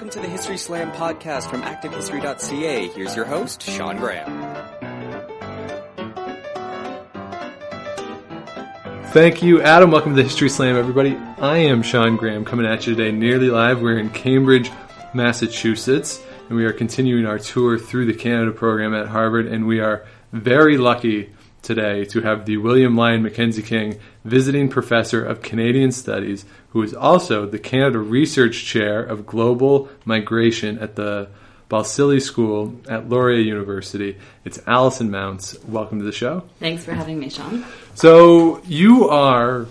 Welcome to the History Slam podcast from ActiveHistory.ca. Here's your host, Sean Graham. Thank you, Adam. Welcome to the History Slam, everybody. I am Sean Graham, coming at you today nearly live. We're in Cambridge, Massachusetts, and we are continuing our tour through the Canada program at Harvard, and we are very lucky today to have the William Lyon Mackenzie King Visiting Professor of Canadian Studies, who is also the Canada Research Chair of Global Migration at the Balsillie School at Laurier University. It's Alison Mountz. Welcome to the show. Thanks for having me, Sean. So you are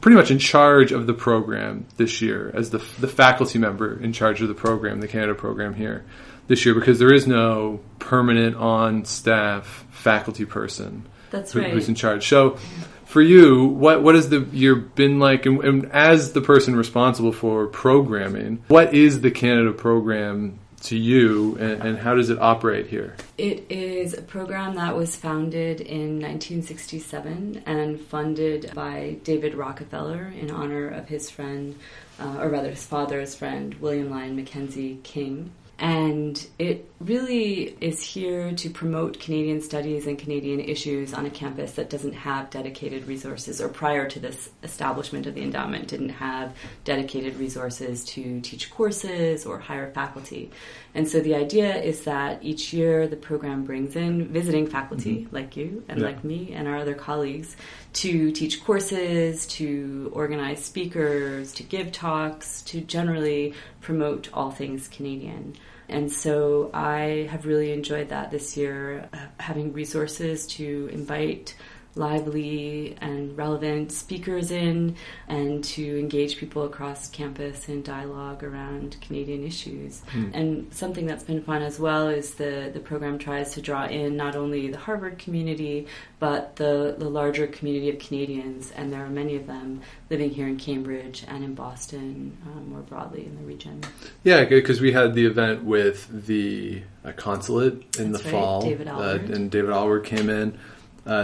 pretty much in charge of the program this year as the faculty member in charge of the program, the Canada program here this year, because there is no permanent on-staff faculty person who's in charge. So for you, what has the year been like? And as the person responsible for programming, what is the Canada program to you, and how does it operate here? It is a program that was founded in 1967 and funded by David Rockefeller in honor of his friend, or rather his father's friend, William Lyon Mackenzie King. And it really is here to promote Canadian studies and Canadian issues on a campus that doesn't have dedicated resources, or prior to this establishment of the endowment didn't have dedicated resources to teach courses or hire faculty. And so the idea is that each year the program brings in visiting faculty like you and like me and our other colleagues to teach courses, to organize speakers, to give talks, to generally promote all things Canadian. And so I have really enjoyed that this year, having resources to invite lively and relevant speakers in and to engage people across campus in dialogue around Canadian issues. And something that's been fun as well is the program tries to draw in not only the Harvard community, but the larger community of Canadians, and there are many of them living here in Cambridge and in Boston, more broadly in the region. Yeah, because we had the event with the consulate in the fall, David Alward. And David Alward came in.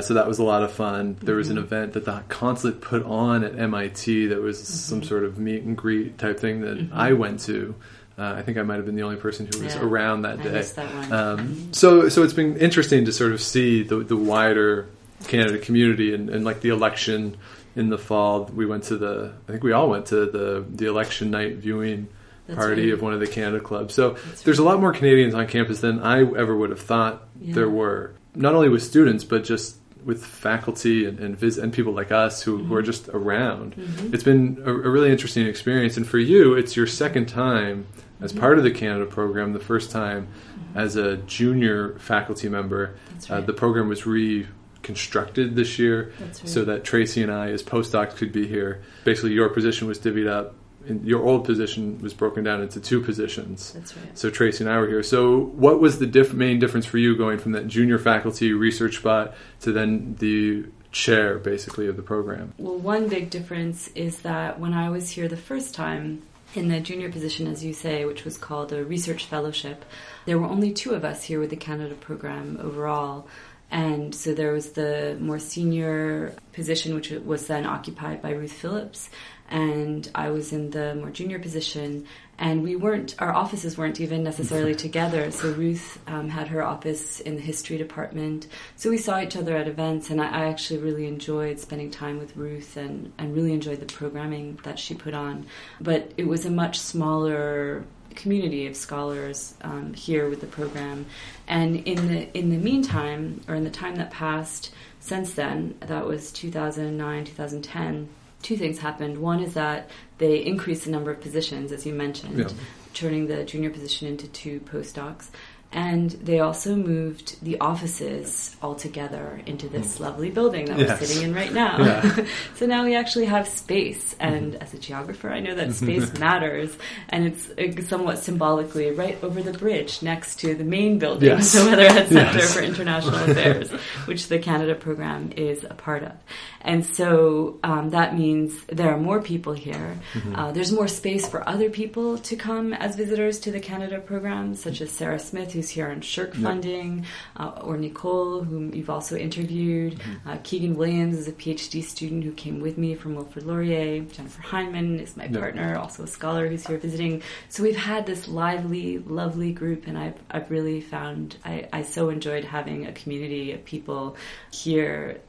So that was a lot of fun. There was an event that the consulate put on at MIT that was some sort of meet and greet type thing that I went to. I think I might have been the only person who was around that day. I missed that one. So it's been interesting to sort of see the wider Canada community and like the election in the fall. We went to I think we all went to the election night viewing party of one of the Canada clubs. So there's a lot more Canadians on campus than I ever would have thought there were. Not only with students, but just with faculty and people like us who are just around. It's been a really interesting experience. And for you, it's your second time as part of the Canada program, the first time as a junior faculty member. The program was reconstructed this year so that Tracy and I, as postdocs, could be here. Basically, your position was divvied up. Your old position was broken down into two positions. That's right. So Tracy and I were here. So what was the main difference for you going from that junior faculty research spot to then the chair, basically, of the program? Well, one big difference is that when I was here the first time, in the junior position, as you say, which was called a research fellowship, there were only two of us here with the Canada program overall. And so there was the more senior position, which was then occupied by Ruth Phillips, and I was in the more junior position, and our offices weren't even necessarily together. So Ruth had her office in the history department. So we saw each other at events, and I actually really enjoyed spending time with Ruth and really enjoyed the programming that she put on. But it was a much smaller community of scholars here with the program. And in the meantime, or in the time that passed since then, that was 2009, 2010, two things happened. One is that they increased the number of positions, as you mentioned, turning the junior position into two postdocs. And they also moved the offices all together into this lovely building that we're sitting in right now. Yeah. So now we actually have space. And as a geographer, I know that space matters. And it's somewhat symbolically right over the bridge next to the main building, the Weatherhead Center for International Affairs, which the Canada program is a part of. And so that means there are more people here. There's more space for other people to come as visitors to the Canada program, such as Sarah Smith, who's who's here on shirk funding, or Nicole, whom you've also interviewed. Keegan Williams is a PhD student who came with me from Wilfrid Laurier. Jennifer Heineman is my partner, also a scholar who's here visiting. So we've had this lively, lovely group, and I've really found I so enjoyed having a community of people here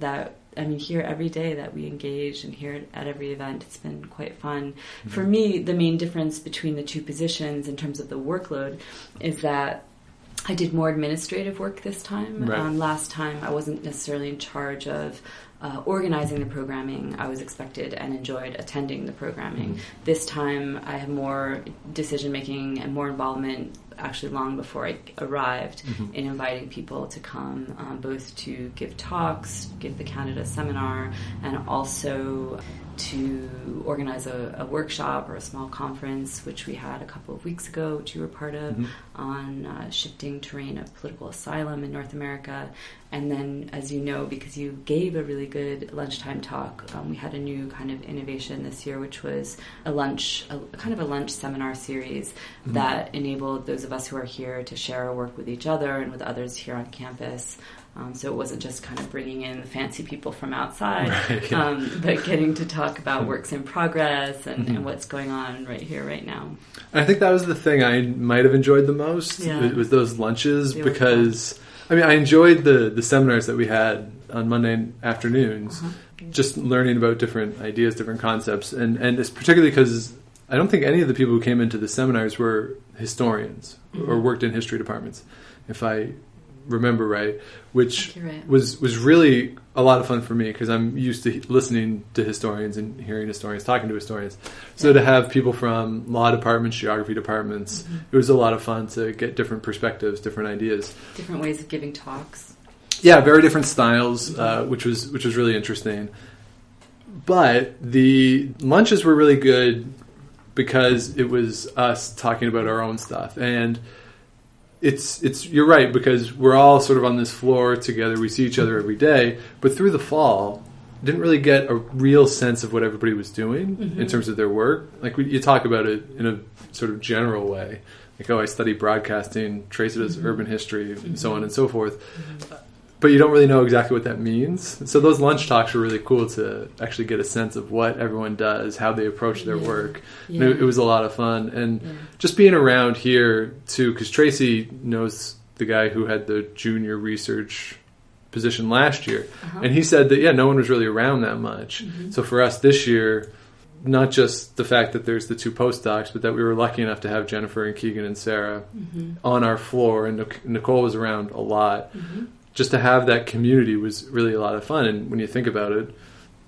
here every day that we engage, and here at every event. It's been quite fun. For me, the main difference between the two positions in terms of the workload is that I did more administrative work this time. Right. Last time I wasn't necessarily in charge of organizing the programming. I was expected and enjoyed attending the programming. This time I have more decision-making and more involvement, actually long before I arrived, in inviting people to come, both to give talks, give the Canada seminar, and also to organize a workshop or a small conference, which we had a couple of weeks ago, which you were part of, on shifting terrain of political asylum in North America. And then, as you know, because you gave a really good lunchtime talk, we had a new kind of innovation this year, which was a kind of a lunch seminar series that enabled those of us who are here to share our work with each other and with others here on campus. So it wasn't just kind of bringing in the fancy people from outside, but getting to talk about works in progress and what's going on right here, right now. I think that was the thing I might have enjoyed the most, was those lunches, because I enjoyed the seminars that we had on Monday afternoons, just learning about different ideas, different concepts, and it's particularly because I don't think any of the people who came into the seminars were historians or worked in history departments, if I remember right, which was really a lot of fun for me, because I'm used to listening to historians and hearing historians, talking to historians. So to have people from law departments, geography departments, it was a lot of fun to get different perspectives, different ideas. Different ways of giving talks. Yeah, very different styles, which was really interesting. But the lunches were really good because it was us talking about our own stuff. And it's you're right, because we're all sort of on this floor together. We see each other every day, but through the fall, didn't really get a real sense of what everybody was doing in terms of their work. Like you talk about it in a sort of general way, like, I study broadcasting, trace it as urban history, and so on and so forth. But you don't really know exactly what that means. So those lunch talks were really cool to actually get a sense of what everyone does, how they approach their work. Yeah. It was a lot of fun. And just being around here, too, because Tracy knows the guy who had the junior research position last year. And he said that, no one was really around that much. So for us this year, not just the fact that there's the two postdocs, but that we were lucky enough to have Jennifer and Keegan and Sarah on our floor. And Nicole was around a lot. Just to have that community was really a lot of fun. And when you think about it,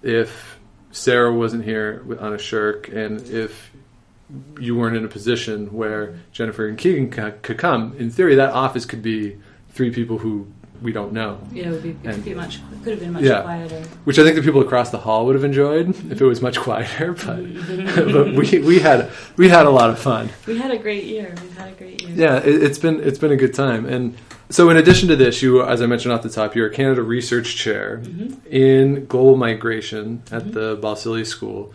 if Sarah wasn't here on a shirk, and if you weren't in a position where Jennifer and Keegan could come, in theory, that office could be 3 people who we don't know. Yeah, it could have been much quieter. Which I think the people across the hall would have enjoyed if it was much quieter. But we had a lot of fun. We had a great year. Yeah, it's been a good time. And so in addition to this, you, as I mentioned off the top, you're a Canada Research Chair in Global Migration at the Balsillie School.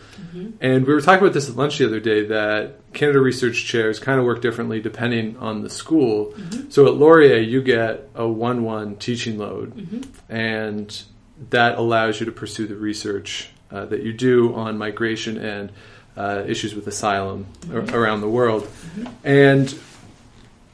And we were talking about this at lunch the other day, that Canada Research Chairs kind of work differently depending on the school. So at Laurier, you get a 1-1 teaching load, and that allows you to pursue the research that you do on migration and issues with asylum around the world. And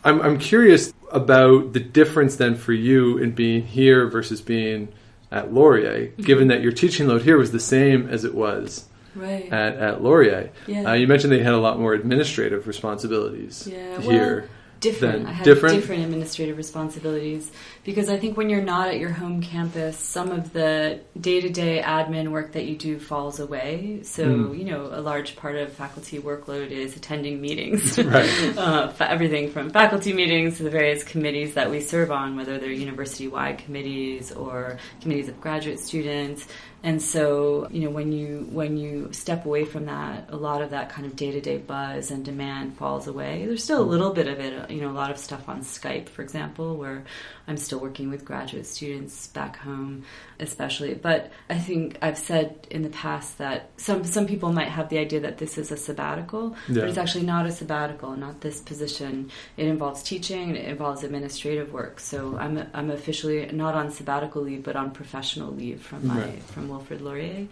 I'm curious about the difference then for you in being here versus being at Laurier, given that your teaching load here was the same as it was at Laurier. You mentioned they had a lot more administrative responsibilities here. I had different administrative responsibilities, because I think when you're not at your home campus, some of the day-to-day admin work that you do falls away. So, a large part of faculty workload is attending meetings. Everything from faculty meetings to the various committees that we serve on, whether they're university-wide committees or committees of graduate students. And so, when you step away from that, a lot of that kind of day-to-day buzz and demand falls away. There's still a little bit of it, a lot of stuff on Skype, for example, where I'm still still working with graduate students back home, especially. But I think I've said in the past that some people might have the idea that this is a sabbatical, but it's actually not a sabbatical, not this position. It involves teaching and it involves administrative work. So I'm officially not on sabbatical leave, but on professional leave from Wilfrid Laurier.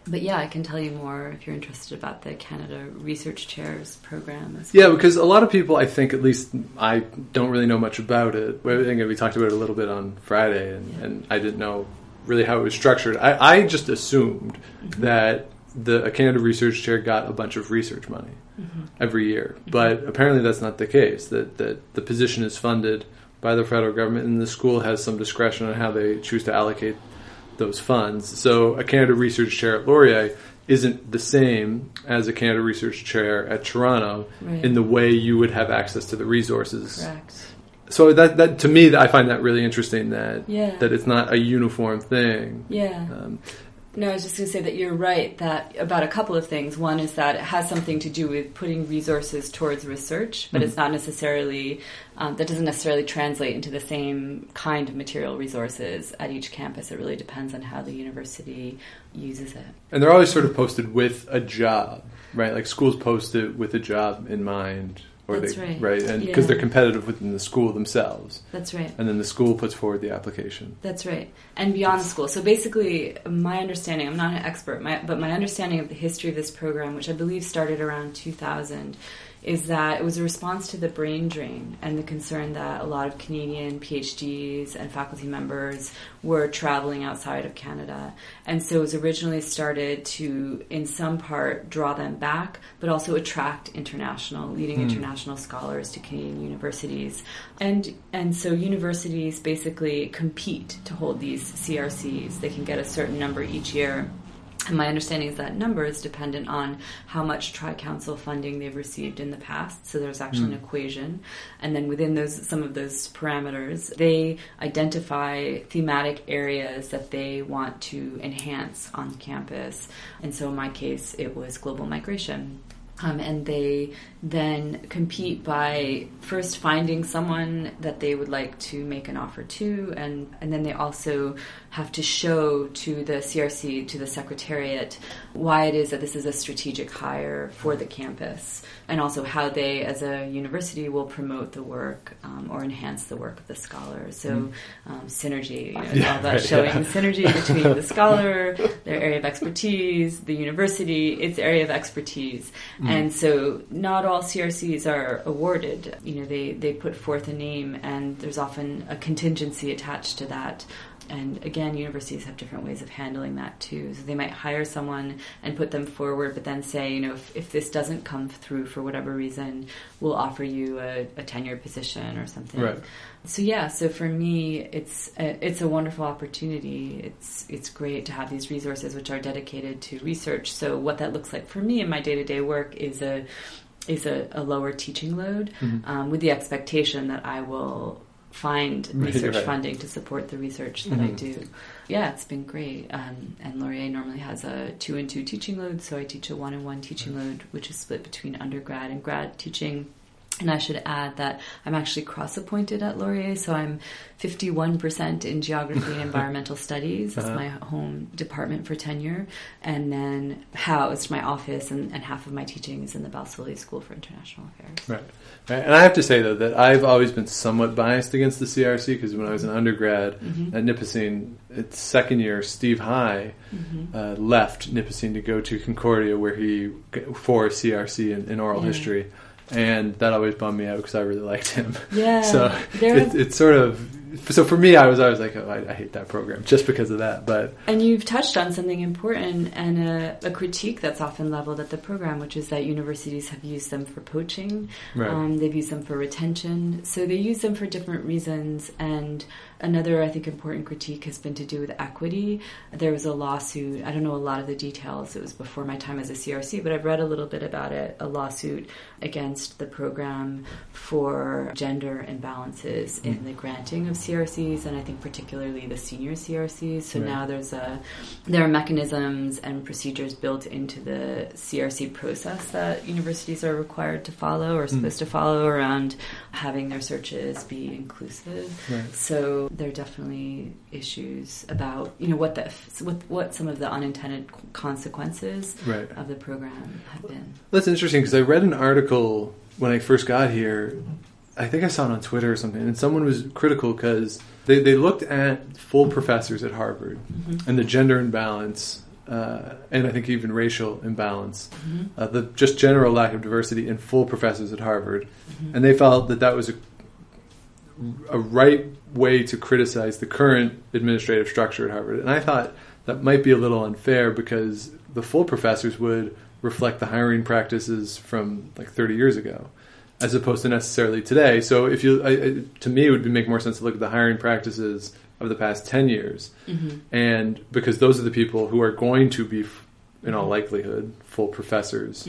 But yeah, I can tell you more if you're interested about the Canada Research Chairs program as well. Yeah, because a lot of people, I think, at least I don't really know much about it. I think we talked about it a little bit on Friday, and I didn't know really how it was structured. I just assumed that a Canada Research Chair got a bunch of research money every year. But apparently that's not the case, that the position is funded by the federal government, and the school has some discretion on how they choose to allocate those funds. So a Canada Research Chair at Laurier isn't the same as a Canada Research Chair at Toronto in the way you would have access to the resources. Correct. So that to me, I find that really interesting that it's not a uniform thing. Yeah. No, I was just going to say that you're right that about a couple of things. One is that it has something to do with putting resources towards research, but it's not necessarily, that doesn't necessarily translate into the same kind of material resources at each campus. It really depends on how the university uses it. And they're always sort of posted with a job, right? Like schools post it with a job in mind. That's right. Right, and because they're competitive within the school themselves. That's right. And then the school puts forward the application. That's right. And beyond the school. So basically, my understanding, I'm not an expert, but my understanding of the history of this program, which I believe started around 2000, is that it was a response to the brain drain and the concern that a lot of Canadian PhDs and faculty members were traveling outside of Canada. And so it was originally started to, in some part, draw them back, but also attract leading international scholars to Canadian universities. And so universities basically compete to hold these CRCs. They can get a certain number each year. And my understanding is that number is dependent on how much Tri-Council funding they've received in the past. So there's actually an equation. And then within some of those parameters, they identify thematic areas that they want to enhance on campus. And so in my case, it was global migration. And they then compete by first finding someone that they would like to make an offer to, and then they also have to show to the CRC, to the Secretariat, why it is that this is a strategic hire for the campus, and also how they, as a university, will promote the work or enhance the work of the scholar. So synergy, it's all about showing synergy between the scholar, their area of expertise, the university, its area of expertise. And so not all CRCs are awarded. They put forth a name, and there's often a contingency attached to that. And again, universities have different ways of handling that too. So they might hire someone and put them forward, but then say, if this doesn't come through for whatever reason, we'll offer you a tenured position or something. Right. So for me, it's a wonderful opportunity. It's great to have these resources which are dedicated to research. So what that looks like for me in my day-to-day work is a lower teaching load, with the expectation that I will find research funding to support the research that I do. Yeah, it's been great. And Laurier normally has a 2-and-2 teaching load, so I teach a 1-and-1 teaching load, which is split between undergrad and grad teaching. And I should add that I'm actually cross-appointed at Laurier, so I'm 51% in geography and environmental studies. That's my home department for tenure. And then housed, my office and half of my teaching is in the Balsillie School for International Affairs. Right. And I have to say, though, that I've always been somewhat biased against the CRC, because when I was an undergrad at Nipissing, its second year, Steve High left Nipissing to go to Concordia, where for a CRC in oral history. And that always bummed me out because I really liked him. Yeah. So it's sort of... So for me, I was always like, I hate that program just because of that. And you've touched on something important and a critique that's often leveled at the program, which is that universities have used them for poaching. Right. They've used them for retention. So they use them for different reasons. And another, I think, important critique has been to do with equity. There was a lawsuit. I don't know a lot of the details. It was before my time as a CRC, but I've read a little bit about it, a lawsuit against the program for gender imbalances in the granting of CRCs, and I think particularly the senior CRCs. So now there are mechanisms and procedures built into the CRC process that universities are required to follow or supposed to follow around having their searches be inclusive. Right. So there are definitely issues about what some of the unintended consequences of the program have been. That's interesting because I read an article when I first got here. I think I saw it on Twitter or something, and someone was critical because they looked at full professors at Harvard and the gender imbalance, and I think even racial imbalance, the just general lack of diversity in full professors at Harvard, and they felt that was a right way to criticize the current administrative structure at Harvard. And I thought that might be a little unfair because the full professors would reflect the hiring practices from like 30 years ago, as opposed to necessarily today. So if to me, it would make more sense to look at the hiring practices of the past 10 years. And because those are the people who are going to be, in all likelihood, full professors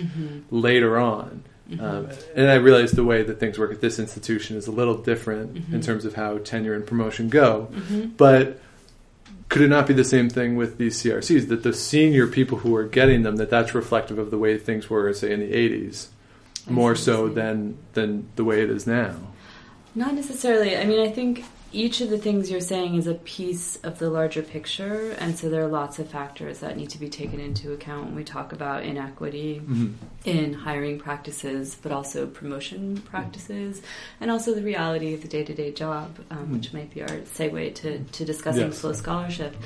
later on. And I realize the way that things work at this institution is a little different in terms of how tenure and promotion go. But could it not be the same thing with these CRCs, that the senior people who are getting them, that's reflective of the way things were, say, in the 80s? More so than the way it is now? Not necessarily. I mean, I think each of the things you're saying is a piece of the larger picture, and so there are lots of factors that need to be taken into account when we talk about inequity in hiring practices, but also promotion practices, and also the reality of the day-to-day job, which might be our segue to discussing slow scholarship.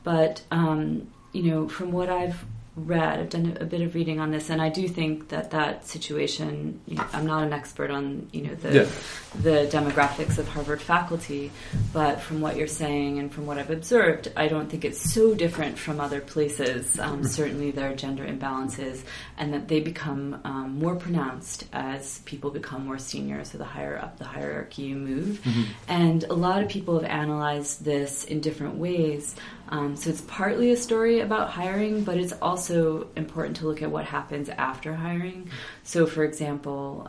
But, from what I've read, I've done a bit of reading on this, and I do think that situation, I'm not an expert on the demographics of Harvard faculty, but from what you're saying and from what I've observed, I don't think it's so different from other places. Certainly there are gender imbalances, and that they become more pronounced as people become more senior, so the higher up the hierarchy you move. And a lot of people have analyzed this in different ways. So it's partly a story about hiring, but it's also important to look at what happens after hiring. So, for example,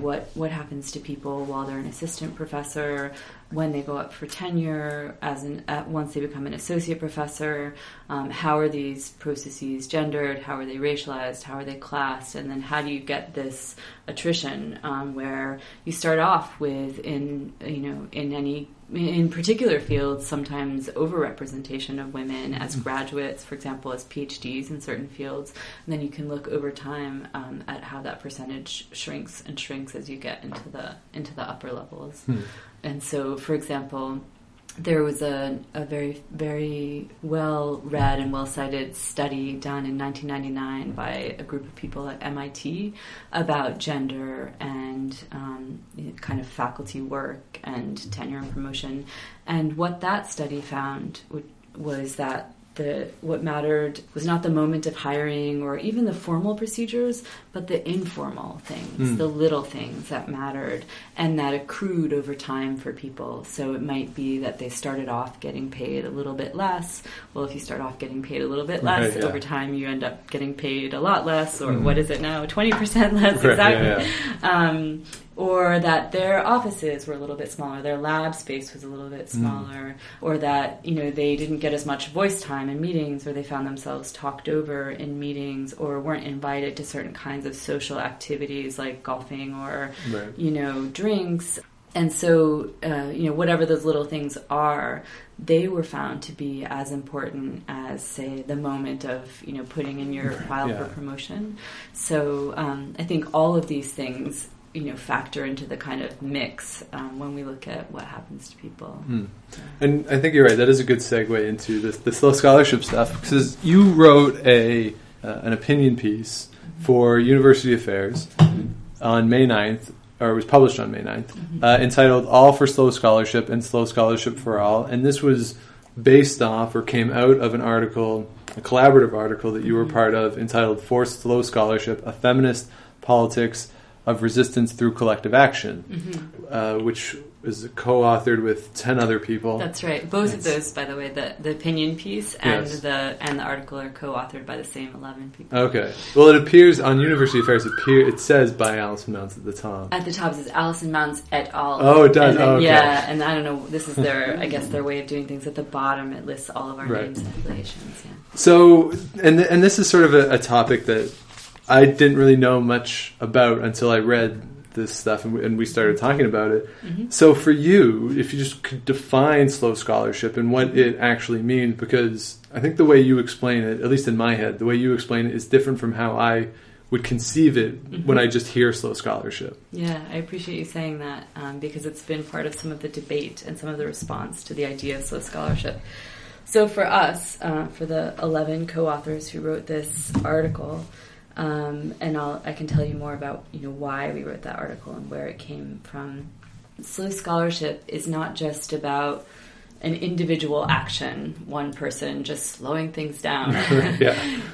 what happens to people while they're an assistant professor, when they go up for tenure, once they become an associate professor, how are these processes gendered, how are they racialized, how are they classed, and then how do you get this attrition where you start off with in particular fields, sometimes overrepresentation of women as graduates, for example, as PhDs in certain fields. And then you can look over time at how that percentage shrinks and shrinks as you get into the upper levels. And so, for example, there was a very, very well-read and well-cited study done in 1999 by a group of people at MIT about gender and kind of faculty work and tenure and promotion. And what that study found was that what mattered was not the moment of hiring or even the formal procedures, but the informal things, the little things that mattered and that accrued over time for people. So it might be that they started off getting paid a little bit less. Well, if you start off getting paid a little bit less, over time you end up getting paid a lot less, or what is it now, 20% less, exactly. Or that their offices were a little bit smaller, their lab space was a little bit smaller, or that, they didn't get as much voice time in meetings, or they found themselves talked over in meetings, or weren't invited to certain kinds of social activities like golfing or, drinks. And so, whatever those little things are, they were found to be as important as, say, the moment of, putting in your file for promotion. So I think all of these things factor into the kind of mix when we look at what happens to people. And I think you're right. That is a good segue into the slow scholarship stuff, because you wrote an opinion piece for University Affairs on May 9th, or it was published on May 9th, entitled All for Slow Scholarship and Slow Scholarship for All. And this was based off, or came out of, an article, a collaborative article that you were part of, entitled For Slow Scholarship, A Feminist Politics of resistance through collective action, which is co-authored with 10 other people. That's right. Both of those, by the way, the opinion piece and the article are co-authored by the same 11 people. Okay. Well, it appears on University Affairs. It says by Alison Mountz at the top. At the top it says Alison Mountz et al. Oh, it does. Then, okay. Yeah, and I don't know. This is their, I guess, their way of doing things. At the bottom, it lists all of our names and affiliations. Yeah. So, and this is sort of a topic that I didn't really know much about until I read this stuff and we started talking about it. So for you, if you just could define slow scholarship and what it actually means, because I think the way you explain it, at least in my head, the way you explain it is different from how I would conceive it when I just hear slow scholarship. Yeah, I appreciate you saying that because it's been part of some of the debate and some of the response to the idea of slow scholarship. So for us, for the 11 co-authors who wrote this article, and I can tell you more about why we wrote that article and where it came from. Slow scholarship is not just about an individual action, one person just slowing things down.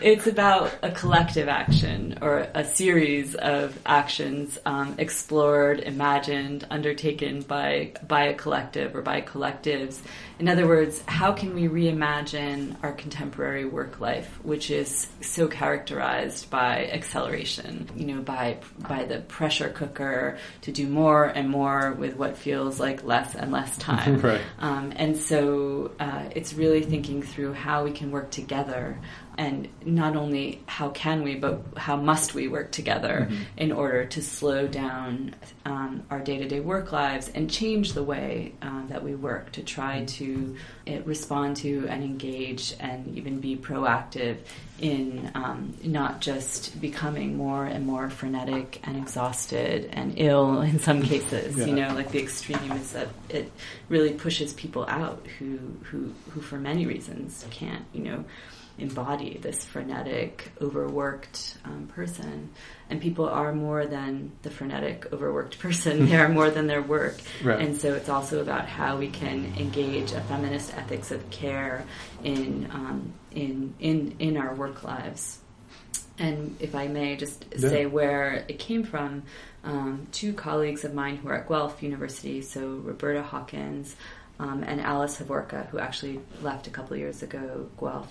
It's about a collective action or a series of actions explored, imagined, undertaken by a collective or by collectives. In other words, how can we reimagine our contemporary work life, which is so characterized by acceleration, by the pressure cooker to do more and more with what feels like less and less time. Right. And so it's really thinking through how we can work together, and not only how can we, but how must we work together in order to slow down our day-to-day work lives and change the way that we work, to try to respond to and engage and even be proactive in not just becoming more and more frenetic and exhausted and ill in some cases. Like the extreme is that it really pushes people out who for many reasons can't embody this frenetic, overworked person. And people are more than the frenetic, overworked person. They are more than their work. Right. And so it's also about how we can engage a feminist ethics of care in our work lives. And if I may just say where it came from, two colleagues of mine who are at Guelph University, so Roberta Hawkins and Alice Havorka, who actually left a couple of years ago, Guelph,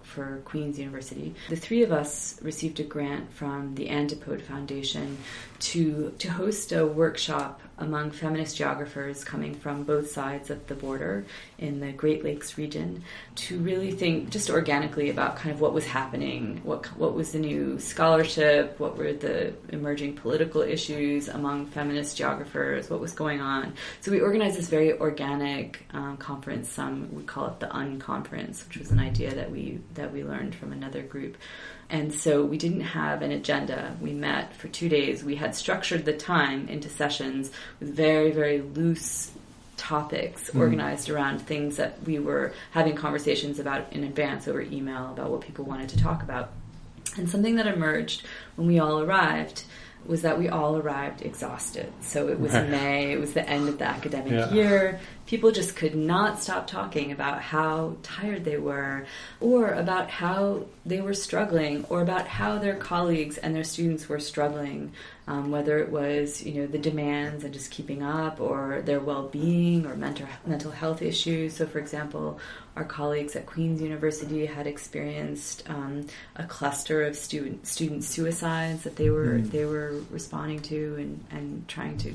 for Queen's University. The three of us received a grant from the Antipode Foundation to host a workshop among feminist geographers coming from both sides of the border in the Great Lakes region, to really think just organically about kind of what was happening, what was the new scholarship, what were the emerging political issues among feminist geographers, what was going on. So we organized this very organic conference. Some would call it the Unconference, which was an idea that we learned from another group. And so we didn't have an agenda. We met for 2 days. We had structured the time into sessions with very, very loose topics organized around things that we were having conversations about in advance over email about what people wanted to talk about. And something that emerged when we all arrived was that we all arrived exhausted. So it was May, it was the end of the academic year. People just could not stop talking about how tired they were, or about how they were struggling, or about how their colleagues and their students were struggling, whether it was, the demands and just keeping up, or their well-being, or mental health issues. So, for example, our colleagues at Queen's University had experienced a cluster of student suicides that they were responding to and trying to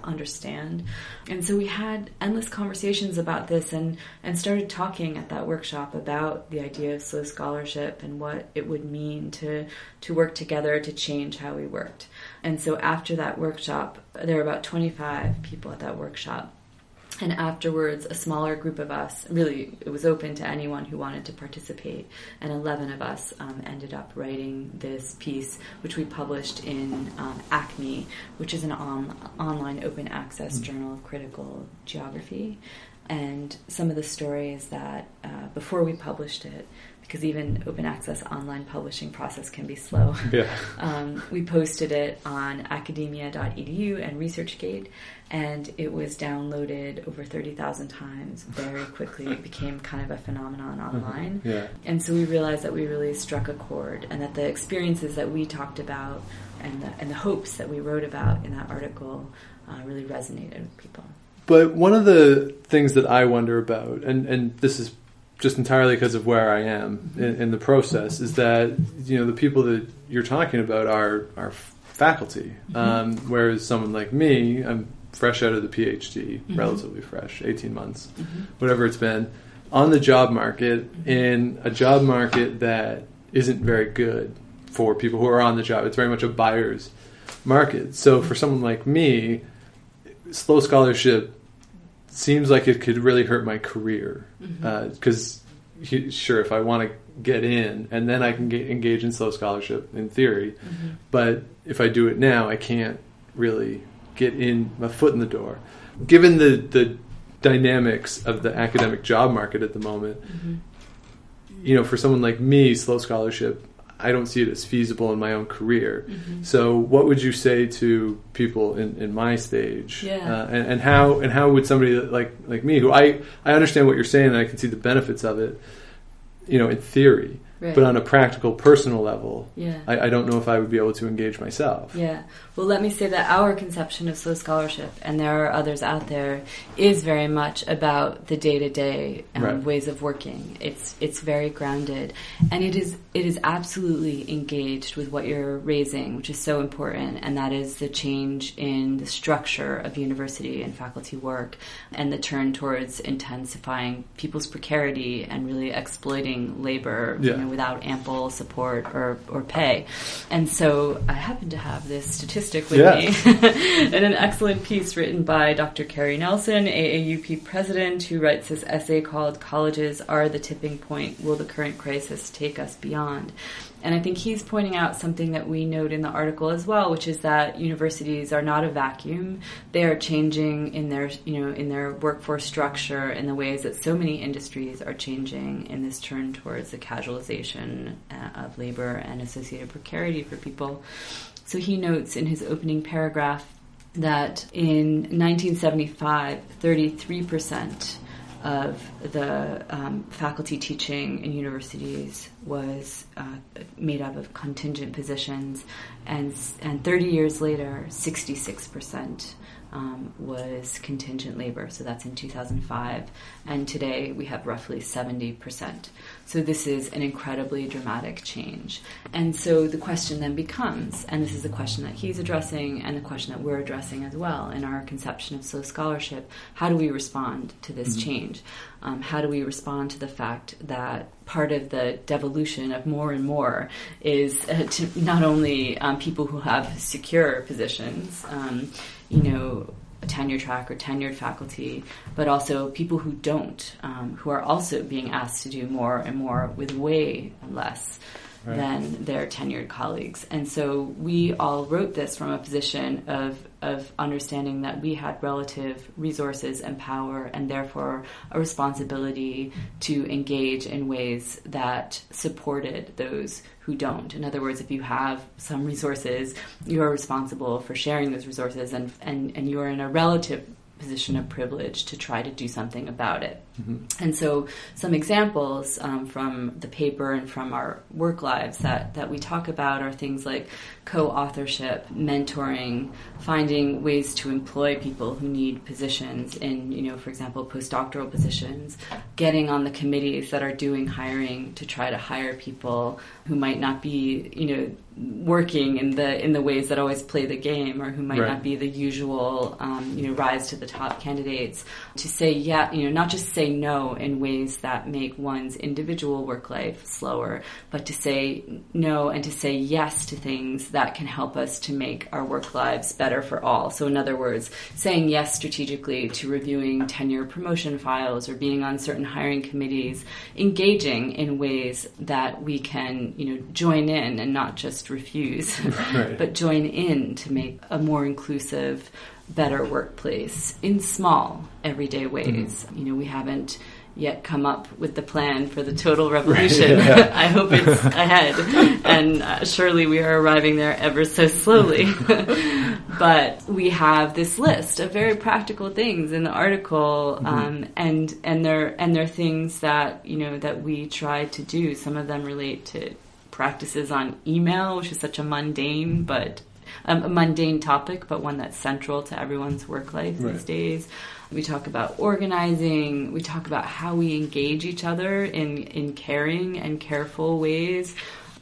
understand. And so we had endless conversations about this and started talking at that workshop about the idea of slow scholarship and what it would mean to work together to change how we worked. And so after that workshop, there were about 25 people at that workshop. And afterwards, a smaller group of us, really, it was open to anyone who wanted to participate, and 11 of us ended up writing this piece, which we published in ACME, which is an online open access journal of critical geography. And some of the stories that, before we published it, we because even open access online publishing process can be slow. Yeah. We posted it on academia.edu and ResearchGate, and it was downloaded over 30,000 times very quickly. It became kind of a phenomenon online. Yeah. And so we realized that we really struck a chord, and that the experiences that we talked about and the hopes that we wrote about in that article really resonated with people. But one of the things that I wonder about, and this is just entirely because of where I am in the process, is that, you know, the people that you're talking about are faculty, whereas someone like me, I'm fresh out of the PhD, relatively fresh, 18 months, whatever it's been, on the job market, in a job market that isn't very good for people who are on the job. It's very much a buyer's market. So for someone like me, slow scholarship seems like it could really hurt my career, because sure, if I want to get in, and then I can engage in slow scholarship in theory, but if I do it now, I can't really get in my foot in the door. Given the dynamics of the academic job market at the moment, you know, for someone like me, slow scholarship, I don't see it as feasible in my own career. So what would you say to people in my stage? And how would somebody like me, who I understand what you're saying and I can see the benefits of it, you know, in theory, but on a practical, personal level, I don't know if I would be able to engage myself. Well, let me say that our conception of slow scholarship, and there are others out there, is very much about the day-to-day ways of working. It's very grounded, and it is absolutely engaged with what you're raising, which is so important, and that is the change in the structure of university and faculty work, and the turn towards intensifying people's precarity and really exploiting labor, you know, without ample support or pay. And so I happen to have this statistic with me and an excellent piece written by Dr. Carrie Nelson, AAUP president, who writes this essay called "Colleges Are the Tipping Point. Will the Current Crisis Take Us Beyond?" And I think he's pointing out something that we note in the article as well, which is that universities are not a vacuum. They are changing in their workforce structure in the ways that so many industries are changing in this turn towards the casualization of labor and associated precarity for people. So he notes in his opening paragraph that in 1975, 33% of the faculty teaching in universities was made up of contingent positions, and 30 years later, 66% was contingent labor. So that's in 2005, and today we have roughly 70%. So this is an incredibly dramatic change. And so the question then becomes, and this is the question that he's addressing and the question that we're addressing as well in our conception of slow scholarship, how do we respond to this change? How do we respond to the fact that part of the devolution of more and more is to not only people who have secure positions, a tenure track or tenured faculty, but also people who don't, who are also being asked to do more and more with way less than their tenured colleagues. And so we all wrote this from a position of understanding that we had relative resources and power, and therefore a responsibility to engage in ways that supported those who don't. In other words, if you have some resources, you are responsible for sharing those resources, and you are in a relative position of privilege to try to do something about it. And so some examples from the paper and from our work lives that we talk about are things like co-authorship, mentoring, finding ways to employ people who need positions in, for example, postdoctoral positions, getting on the committees that are doing hiring to try to hire people who might not be, working in the ways that always play the game, or who might not be the usual, rise to the top candidates. To say not just say no in ways that make one's individual work life slower, but to say no and to say yes to things that can help us to make our work lives better for all. So in other words, saying yes strategically to reviewing tenure promotion files or being on certain hiring committees, engaging in ways that we can, join in and not just refuse, but join in to make a more inclusive, better workplace in small, everyday ways. We haven't, yet come up with the plan for the total revolution. Right, yeah. I hope it's ahead, and surely we are arriving there ever so slowly. But we have this list of very practical things in the article, and they're things that that we try to do. Some of them relate to practices on email, which is such a mundane topic, but one that's central to everyone's work life these days. We talk about organizing. We talk about how we engage each other in caring and careful ways.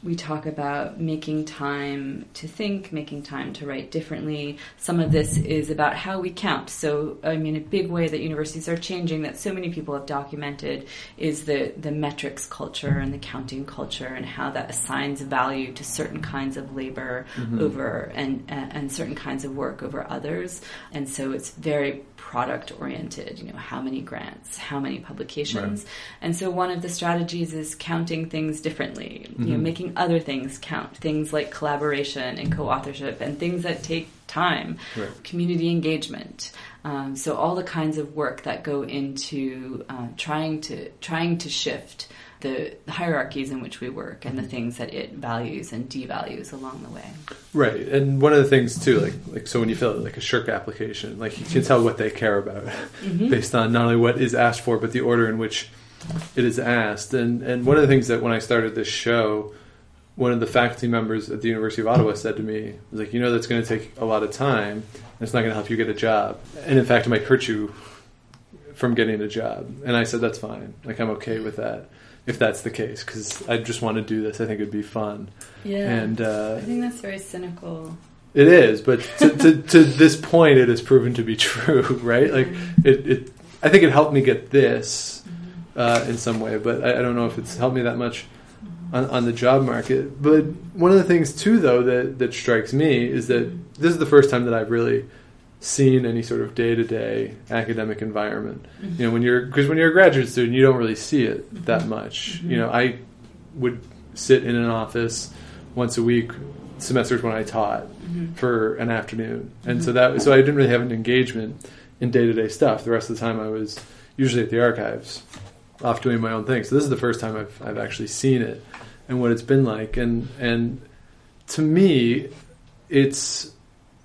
We talk about making time to think, making time to write differently. Some of this is about how we count. So, a big way that universities are changing that so many people have documented is the metrics culture and the counting culture, and how that assigns value to certain kinds of labor over and certain kinds of work over others. And so it's very product oriented, how many grants, how many publications. Right. And so one of the strategies is counting things differently, making other things count, things like collaboration and co-authorship and things that take time, community engagement. So all the kinds of work that go into trying to shift the hierarchies in which we work and the things that it values and devalues along the way. Right. And one of the things too, like so when you fill out like a shirk application, like you can tell what they care about based on not only what is asked for, but the order in which it is asked. And one of the things that when I started this show, one of the faculty members at the University of Ottawa said to me, was like, that's going to take a lot of time, and it's not going to help you get a job. And in fact, it might hurt you from getting a job. And I said, that's fine. Like, I'm okay with that, if that's the case, because I just want to do this. I think it'd be fun. Yeah. And I think that's very cynical. It is, but to this point, it has proven to be true, right? Like, I think it helped me get this in some way, but I don't know if it's helped me that much on the job market. But one of the things too, though, that strikes me is that this is the first time that I've really seen any sort of day-to-day academic environment. Because when you're a graduate student, you don't really see it that much. I would sit in an office once a week, semesters when I taught for an afternoon, and so I didn't really have an engagement in day-to-day stuff. The rest of the time, I was usually at the archives, off doing my own thing. So this is the first time I've actually seen it and what it's been like. And to me, it's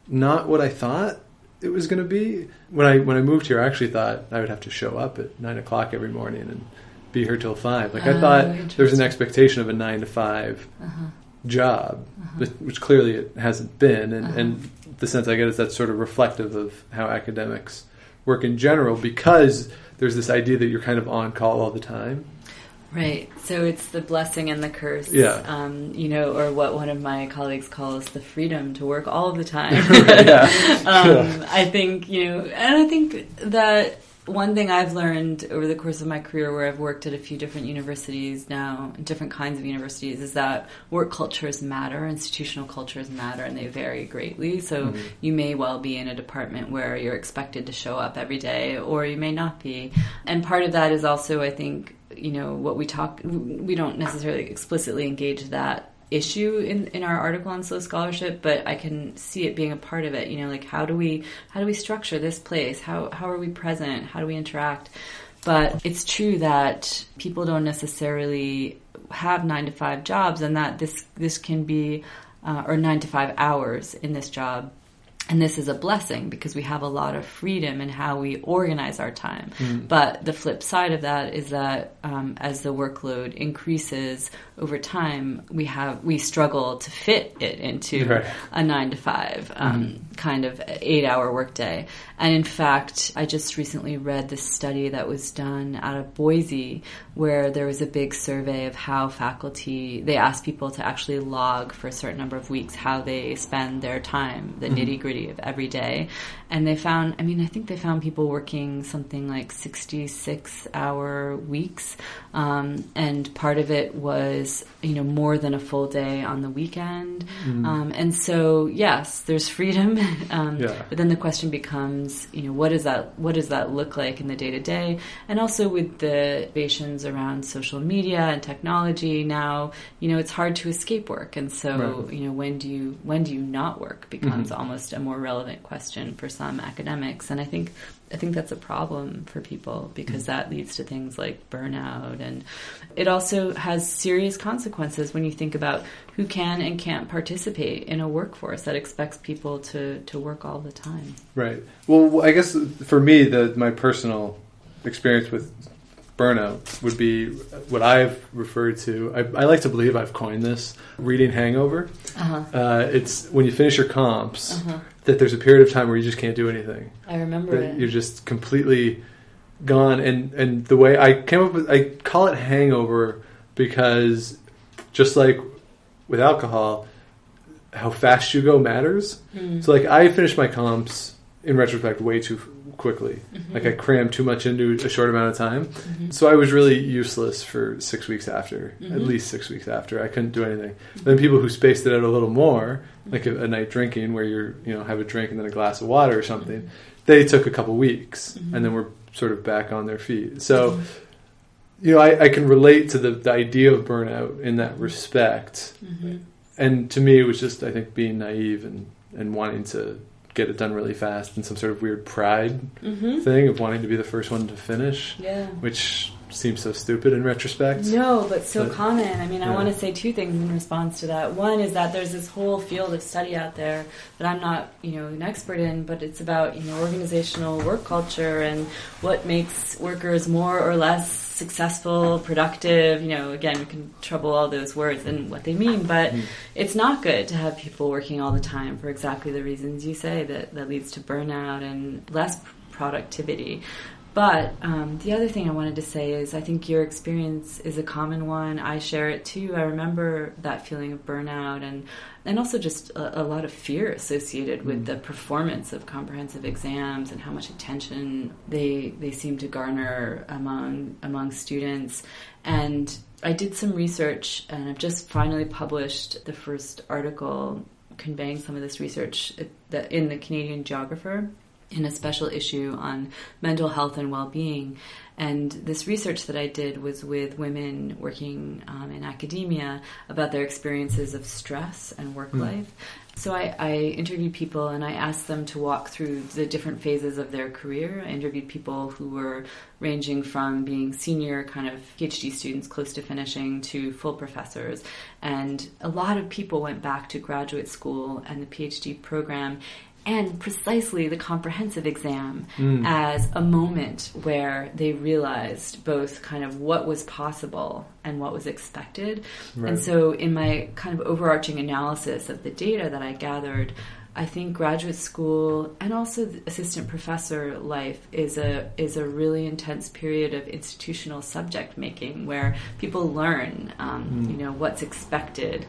not what I thought it was going to be. When I moved here, I actually thought I would have to show up at 9:00 every morning and be here till 5. Like I thought there was an expectation of a 9 to 5 job, which clearly it hasn't been. And the sense I get is that's sort of reflective of how academics work in general, because there's this idea that you're kind of on call all the time. Right. So it's the blessing and the curse. Yeah. Or what one of my colleagues calls the freedom to work all of the time. I think, and I think that one thing I've learned over the course of my career, where I've worked at a few different universities now, different kinds of universities, is that work cultures matter, institutional cultures matter, and they vary greatly. So you may well be in a department where you're expected to show up every day, or you may not be. And part of that is also, I think, what we don't necessarily explicitly engage that issue in our article on slow scholarship, but I can see it being a part of it. Like how do we structure this place? How are we present? How do we interact? But it's true that people don't necessarily have 9 to 5 jobs, and that this can be or 9 to 5 hours in this job. And this is a blessing because we have a lot of freedom in how we organize our time. But the flip side of that is that as the workload increases over time, we struggle to fit it into a 9 to 5 kind of 8-hour workday. And in fact, I just recently read this study that was done out of Boise, where there was a big survey of how they asked people to actually log for a certain number of weeks how they spend their time, the nitty-gritty of every day. And they found, I think they found people working something like 66-hour weeks. And part of it was, more than a full day on the weekend. And so, yes, there's freedom. But then the question becomes, what does that look like in the day-to-day? And also with the innovations around social media and technology now, it's hard to escape work. And so, when do you not work becomes almost a more relevant question for some academics. And I think that's a problem for people, because that leads to things like burnout, and it also has serious consequences when you think about who can and can't participate in a workforce that expects people to work all the time. Right. Well, I guess for me, my personal experience with burnout would be what I've referred to. I like to believe I've coined this reading hangover. It's when you finish your comps that there's a period of time where you just can't do anything. I remember it. You're just completely gone. And the way I came up with, I call it hangover because just like with alcohol, how fast you go matters. So like I finished my comps in retrospect way too quickly. Like I crammed too much into a short amount of time. So I was really useless for 6 weeks after, at least 6 weeks after. I couldn't do anything. Then people who spaced it out a little more, like a night drinking where you're, have a drink and then a glass of water or something, they took a couple weeks and then were sort of back on their feet. So, I can relate to the idea of burnout in that respect. And to me, it was just, I think, being naive and wanting to get it done really fast, and some sort of weird pride thing of wanting to be the first one to finish, which seems so stupid in retrospect. No, but so common. I mean, I want to say two things in response to that. One is that there's this whole field of study out there that I'm not, an expert in, but it's about, organizational work culture and what makes workers more or less successful, productive. Again, we can trouble all those words and what they mean, but it's not good to have people working all the time for exactly the reasons you say, that leads to burnout and less productivity. But the other thing I wanted to say is I think your experience is a common one. I share it too. I remember that feeling of burnout and also just a lot of fear associated with the performance of comprehensive exams and how much attention they seem to garner among students. And I did some research, and I've just finally published the first article conveying some of this research in the Canadian Geographer, in a special issue on mental health and well-being. And this research that I did was with women working in academia about their experiences of stress and work life. So I interviewed people and I asked them to walk through the different phases of their career. I interviewed people who were ranging from being senior kind of PhD students close to finishing to full professors. And a lot of people went back to graduate school and the PhD program and precisely the comprehensive exam as a moment where they realized both kind of what was possible and what was expected. Right. And so in my kind of overarching analysis of the data that I gathered, I think graduate school and also the assistant professor life is a really intense period of institutional subject making where people learn, what's expected.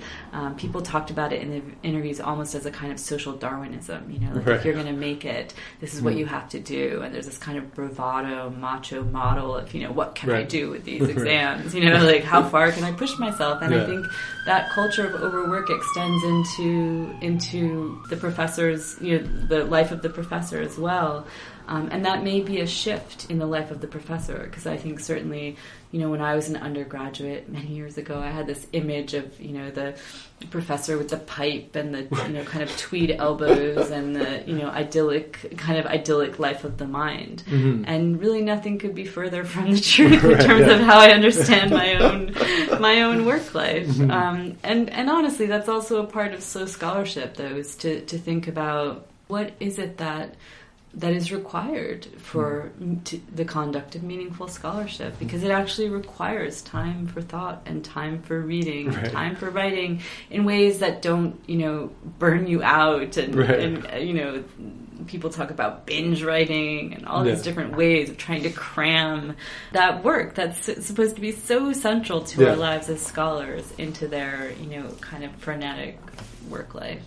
People talked about it in the interviews almost as a kind of social Darwinism. If you're going to make it, this is what you have to do. And there's this kind of bravado, macho model of what can I do with these exams? Like how far can I push myself? And I think that culture of overwork extends into the professors, the life of the professor as well. And that may be a shift in the life of the professor, because I think certainly, when I was an undergraduate many years ago, I had this image of, the professor with the pipe and the, kind of tweed elbows and the, idyllic life of the mind. And really nothing could be further from the truth in terms of how I understand my own work life. And honestly, that's also a part of slow scholarship, though, is to think about what is it that is required for the conduct of meaningful scholarship, because it actually requires time for thought and time for reading, time for writing in ways that don't, burn you out. And people talk about binge writing and all these different ways of trying to cram that work that's supposed to be so central to our lives as scholars into their, kind of frenetic work life.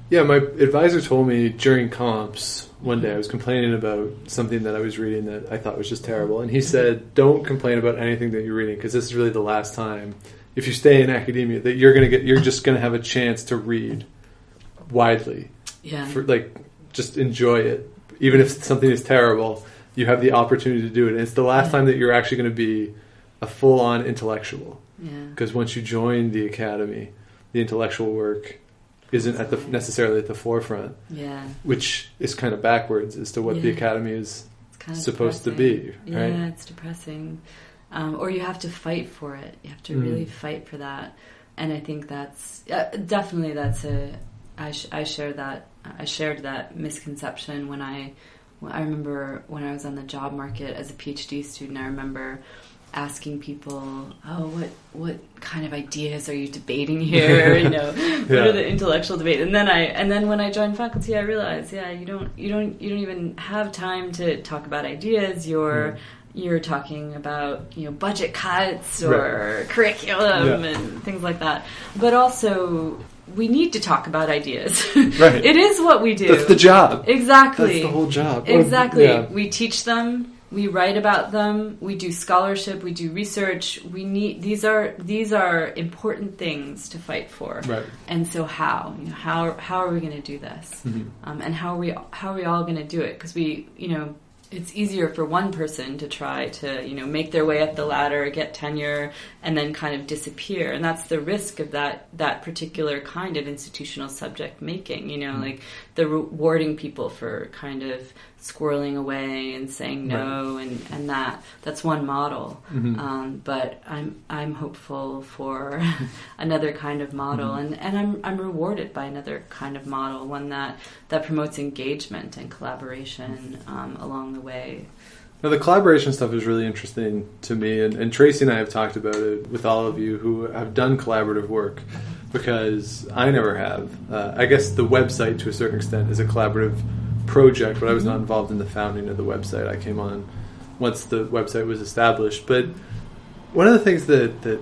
Yeah, my advisor told me during comps one day I was complaining about something that I was reading that I thought was just terrible. And he said, don't complain about anything that you're reading, because this is really the last time, if you stay in academia, that you're just going to have a chance to read widely. Yeah. Just enjoy it. Even if something is terrible, you have the opportunity to do it. And it's the last time that you're actually going to be a full-on intellectual. Yeah. Because once you join the academy, the intellectual work isn't necessarily at the forefront. Yeah. Which is kind of backwards as to what the academy is kind of supposed depressing. to be, right? Yeah, it's depressing. Or you have to fight for it. You have to really fight for that. And I think that's definitely I shared that misconception when I remember when I was on the job market as a PhD student. I remember asking people, "Oh, what kind of ideas are you debating here? You know, what are the intellectual debates?" And then when I joined faculty, I realized, you don't even have time to talk about ideas. You're talking about, you know, budget cuts or curriculum and things like that. But also, we need to talk about ideas. Right. It is what we do. That's the job. Exactly. That's the whole job. Exactly. Yeah. We teach them. We write about them. We do scholarship. We do research. These are important things to fight for. Right. And so how are we going to do this? Mm-hmm. And how are we all going to do it? Because it's easier for one person to try to, you know, make their way up the ladder, get tenure, and then kind of disappear. And that's the risk of that particular kind of institutional subject making, you know, like the rewarding people for kind of squirreling away and saying no, and that's one model. Mm-hmm. But I'm hopeful for another kind of model, and I'm rewarded by another kind of model, one that promotes engagement and collaboration along the way. Now, the collaboration stuff is really interesting to me, and Tracy and I have talked about it with all of you who have done collaborative work, because I never have. I guess the website, to a certain extent, is a collaborative project, but I was not involved in the founding of the website. I came on once the website was established. But one of the things that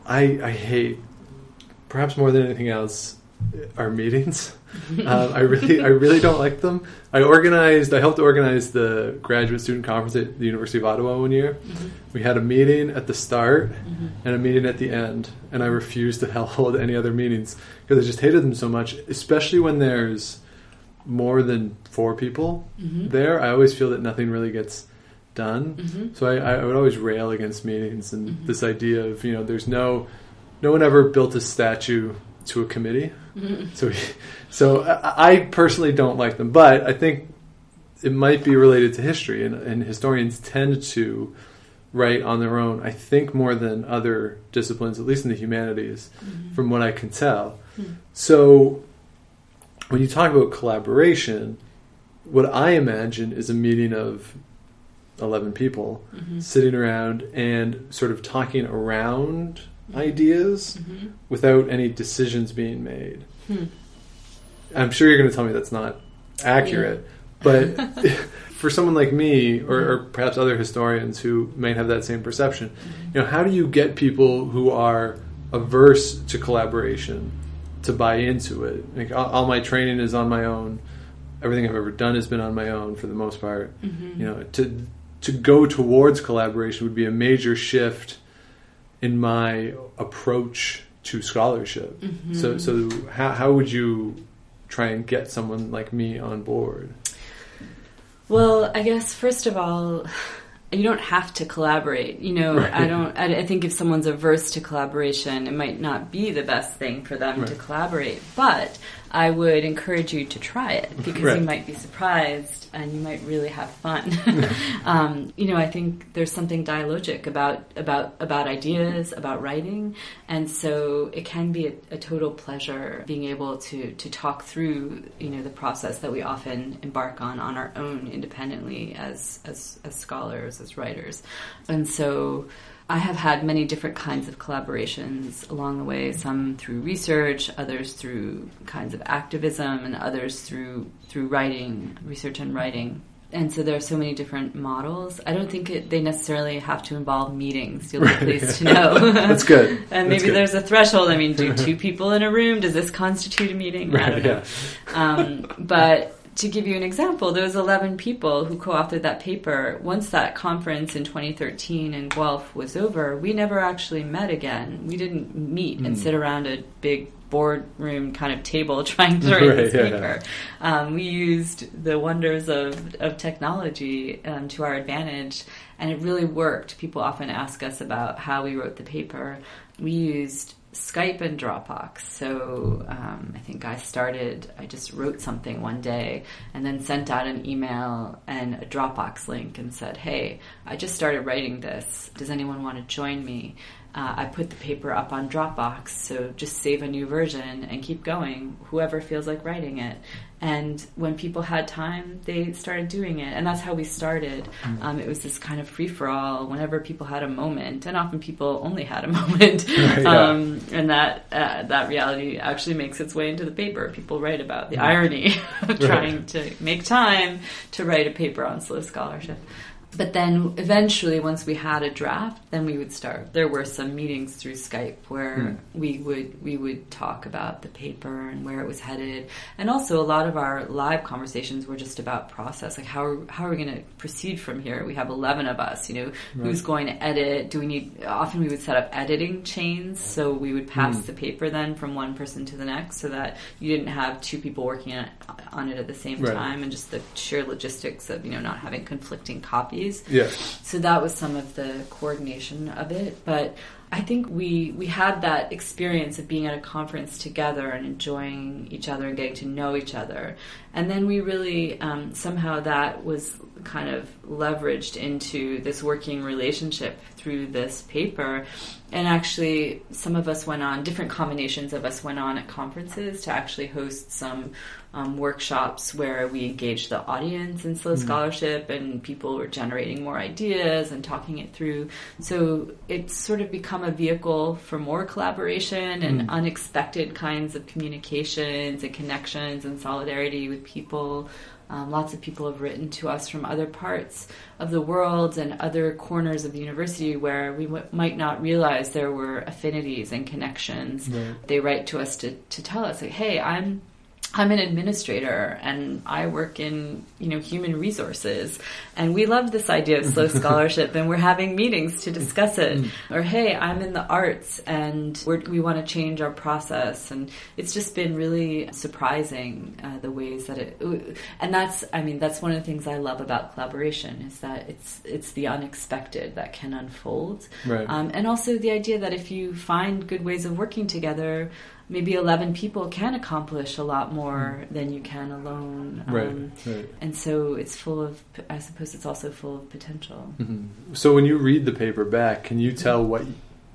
I hate, perhaps more than anything else, are meetings. I really don't like them. I helped organize the graduate student conference at the University of Ottawa one year. Mm-hmm. We had a meeting at the start and a meeting at the end, and I refused to hold any other meetings because I just hated them so much, especially when there's more than 4 people there. I always feel that nothing really gets done. Mm-hmm. So I would always rail against meetings and this idea of, you know, there's no one ever built a statue to a committee. Mm-hmm. So I personally don't like them, but I think it might be related to history, and historians tend to write on their own, I think, more than other disciplines, at least in the humanities, from what I can tell. Mm-hmm. So when you talk about collaboration, what I imagine is a meeting of 11 people sitting around and sort of talking around ideas without any decisions being made. I'm sure you're going to tell me that's not accurate, but for someone like me, or perhaps other historians who may have that same perception, you know, how do you get people who are averse to collaboration to buy into it? Like, all my training is on my own. Everything I've ever done has been on my own for the most part. You know, to go towards collaboration would be a major shift in my approach to scholarship. So how would you try and get someone like me on board? Well, I guess first of all, you don't have to collaborate. You know, right. I think if someone's averse to collaboration, it might not be the best thing for them to collaborate. But I would encourage you to try it, because you might be surprised and you might really have fun. You know, I think there's something dialogic about ideas, about writing, and so it can be a total pleasure being able to talk through, you know, the process that we often embark on our own independently as scholars, as writers. And so I have had many different kinds of collaborations along the way, some through research, others through kinds of activism, and others through writing, research and writing. And so there are so many different models. I don't think they necessarily have to involve meetings. You'll be pleased to know. That's good. And maybe there's a threshold. I mean, do 2 people in a room, does this constitute a meeting? I don't know. But to give you an example, those 11 people who co-authored that paper, once that conference in 2013 in Guelph was over, we never actually met again. We didn't meet and sit around a big boardroom kind of table trying to write this paper. We used the wonders of technology to our advantage, and it really worked. People often ask us about how we wrote the paper. We used Skype and Dropbox. So I think I just wrote something one day and then sent out an email and a Dropbox link and said, hey, I just started writing this. Does anyone want to join me? I put the paper up on Dropbox, so just save a new version and keep going, whoever feels like writing it. And when people had time, they started doing it. And that's how we started. It was this kind of free-for-all whenever people had a moment. And often people only had a moment. And that reality actually makes its way into the paper. People write about the irony of trying to make time to write a paper on slow scholarship. But then eventually, once we had a draft, then we would start. There were some meetings through Skype where we would talk about the paper and where it was headed. And also a lot of our live conversations were just about process. Like how are we going to proceed from here? We have 11 of us, who's going to edit? Often we would set up editing chains. So we would pass the paper then from one person to the next so that you didn't have two people working on it at the same time, and just the sheer logistics of, not having conflicting copies. Yeah. So that was some of the coordination of it. But I think we had that experience of being at a conference together and enjoying each other and getting to know each other. And then we really, somehow that was kind of leveraged into this working relationship through this paper. And actually, some of us went on, different combinations of us went on at conferences to actually host some workshops where we engaged the audience in slow scholarship, and people were generating more ideas and talking it through. So it's sort of become a vehicle for more collaboration and unexpected kinds of communications and connections and solidarity with people. Lots of people have written to us from other parts of the world and other corners of the university where we might not realize there were affinities and connections. Right. They write to us to tell us, like, hey, I'm an administrator and I work in, human resources, and we love this idea of slow scholarship and we're having meetings to discuss it. Or, hey, I'm in the arts and we want to change our process. And it's just been really surprising the ways that and that's one of the things I love about collaboration, is that it's the unexpected that can unfold. Right. And also the idea that if you find good ways of working together, maybe 11 people can accomplish a lot more than you can alone. Right. And so it's I suppose it's also full of potential. Mm-hmm. So when you read the paper back, can you tell what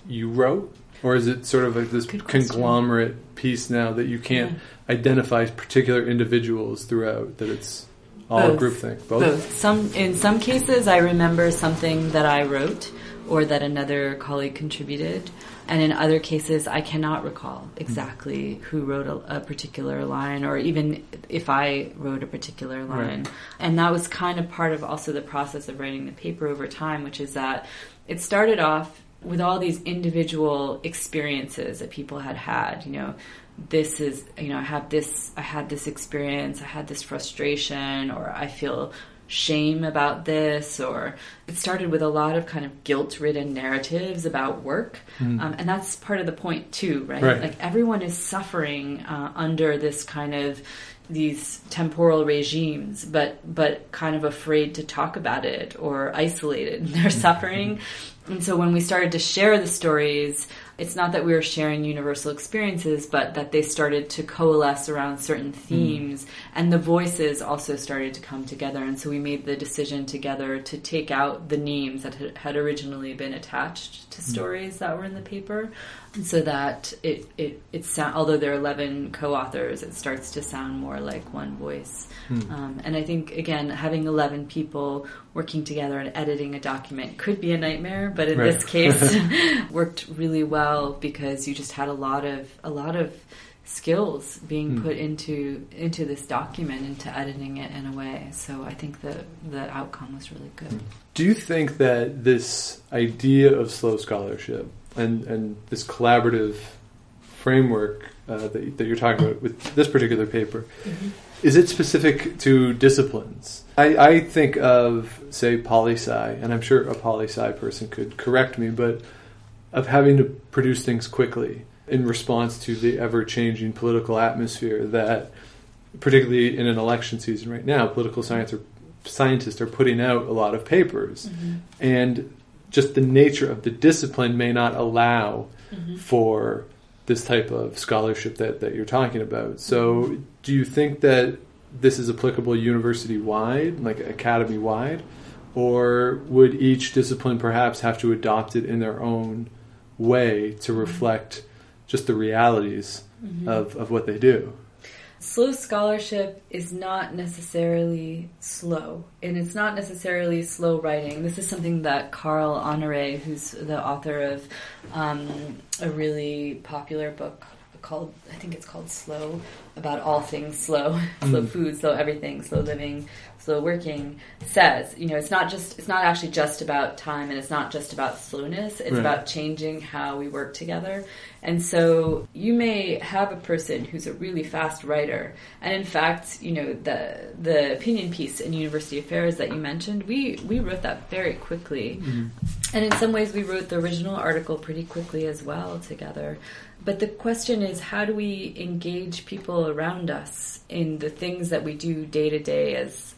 you wrote? Or is it sort of like this conglomerate piece now that you can't identify particular individuals throughout, that it's all a groupthink? Both. In some cases, I remember something that I wrote or that another colleague contributed. And in other cases, I cannot recall exactly who wrote a particular line, or even if I wrote a particular line. Right. And that was kind of part of also the process of writing the paper over time, which is that it started off with all these individual experiences that people had. This is, I had this experience, I had this frustration, or I feel shame about this, or it started with a lot of kind of guilt-ridden narratives about work. And that's part of the point too, right? Like everyone is suffering under this kind of these temporal regimes, but kind of afraid to talk about it or isolated in their suffering. And so when we started to share the stories, it's not that we were sharing universal experiences, but that they started to coalesce around certain themes, and the voices also started to come together. And so we made the decision together to take out the names that had originally been attached to stories that were in the paper, and so that although there are 11 co-authors, it starts to sound more like one voice. And I think, again, having 11 people working together and editing a document could be a nightmare, but in this case worked really well, because you just had a lot of skills being put into this document, into editing it in a way. So I think the outcome was really good. Do you think that this idea of slow scholarship and this collaborative framework that you're talking about with this particular paper, is it specific to disciplines? I think of, say, poli-sci, and I'm sure a poli-sci person could correct me, but of having to produce things quickly in response to the ever-changing political atmosphere that, particularly in an election season right now, political scientists are putting out a lot of papers. And just the nature of the discipline may not allow for this type of scholarship that you're talking about. So do you think that this is applicable university-wide, like academy-wide, or would each discipline perhaps have to adopt it in their own way to reflect just the realities of what they do? Slow scholarship is not necessarily slow, and it's not necessarily slow writing. This is something that Carl Honoré, who's the author of a really popular book called, I think it's called Slow, about all things slow, slow food, slow everything, slow living, slow working, says, it's not actually just about time, and it's not just about slowness, it's about changing how we work together. And so you may have a person who's a really fast writer, and in fact, the opinion piece in University Affairs that you mentioned, we wrote that very quickly. And in some ways we wrote the original article pretty quickly as well together. But the question is, how do we engage people around us in the things that we do day to day as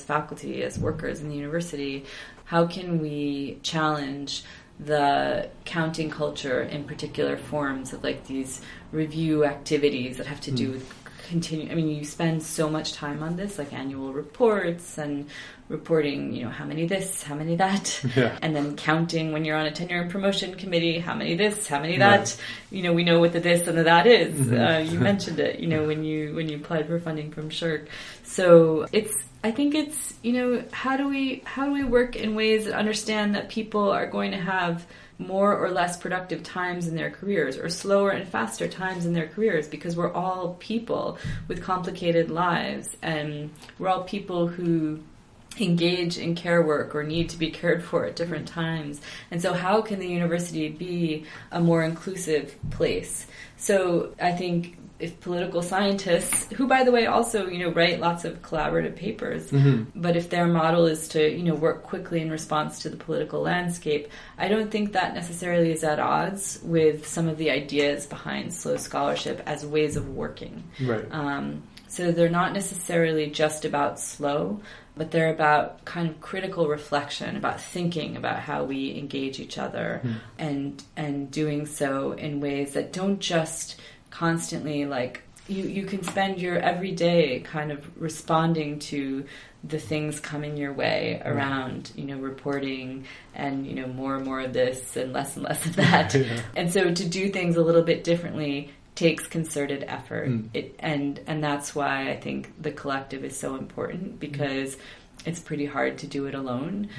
faculty, as workers in the university? How can we challenge the counting culture in particular forms of like these review activities that have to do with you spend so much time on this, like annual reports and reporting, how many this, how many that, and then counting when you're on a tenure and promotion committee, how many this, how many that. We know what the this and the that is. You mentioned it, when you applied for funding from SSHRC. So I think it's how do we work in ways that understand that people are going to have more or less productive times in their careers, or slower and faster times in their careers, because we're all people with complicated lives, and we're all people who engage in care work or need to be cared for at different times. And so how can the university be a more inclusive place? So I think if political scientists, who by the way also write lots of collaborative papers, but if their model is to work quickly in response to the political landscape, I don't think that necessarily is at odds with some of the ideas behind slow scholarship as ways of working. So they're not necessarily just about slow, but they're about kind of critical reflection, about thinking about how we engage each other, and doing so in ways that don't just constantly, like, you can spend your everyday kind of responding to the things coming your way around, reporting and, more and more of this and less of that. And so to do things a little bit differently takes concerted effort. And that's why I think the collective is so important, because it's pretty hard to do it alone.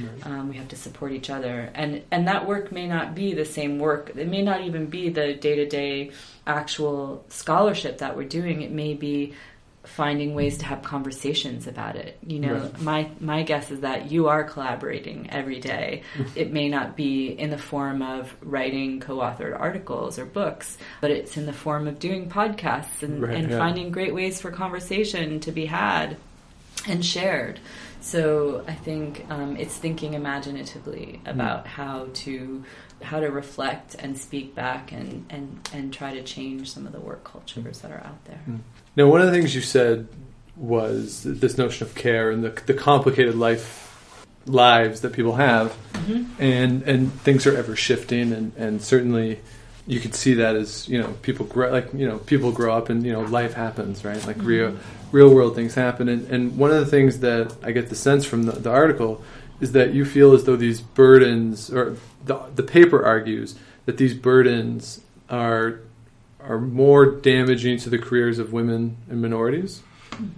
We have to support each other. And that work may not be the same work. It may not even be the day-to-day actual scholarship that we're doing. It may be finding ways to have conversations about it. My guess is that you are collaborating every day. It may not be in the form of writing co-authored articles or books, but it's in the form of doing podcasts and finding great ways for conversation to be had and shared. So I think it's thinking imaginatively about how to reflect and speak back and try to change some of the work cultures that are out there. Now, one of the things you said was this notion of care and the complicated lives that people have, and things are ever shifting, and certainly you could see that as people grow up and life happens, right? Like real world things happen, and one of the things that I get the sense from the article is that you feel as though these burdens, or the paper argues that these burdens are more damaging to the careers of women and minorities.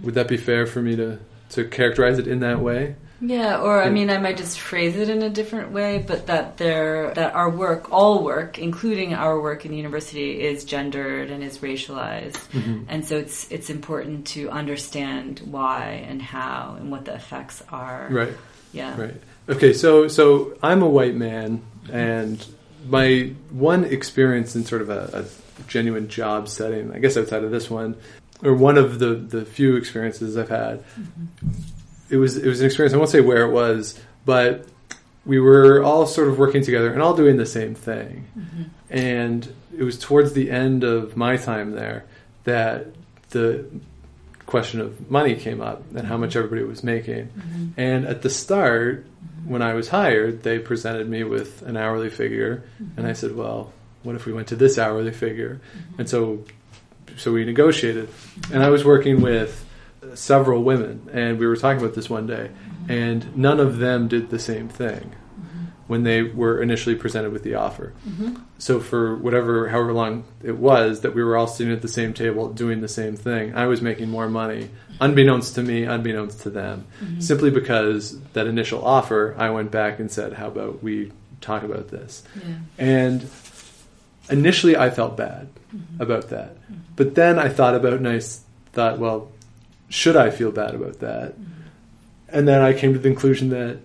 Would that be fair for me to characterize it in that way? Yeah, or I might just phrase it in a different way, but that our work, all work, including our work in the university, is gendered and is racialized, and so it's important to understand why and how and what the effects are. Right. Yeah. Right. Okay. So I'm a white man, and my one experience in sort of a genuine job setting, I guess outside of this one, or one of the few experiences I've had. It was an experience, I won't say where it was, but we were all sort of working together and all doing the same thing. And it was towards the end of my time there that the question of money came up and how much everybody was making. And at the start, when I was hired, they presented me with an hourly figure, and I said, well, what if we went to this hourly figure? And so we negotiated. And I was working with several women, and we were talking about this one day, and none of them did the same thing when they were initially presented with the offer. So for however long it was that we were all sitting at the same table doing the same thing, I was making more money, unbeknownst to me, unbeknownst to them, simply because that initial offer, I went back and said, how about we talk about this? Yeah. And initially I felt bad about that. But then I thought about it, and I thought, well, should I feel bad about that? And then I came to the conclusion that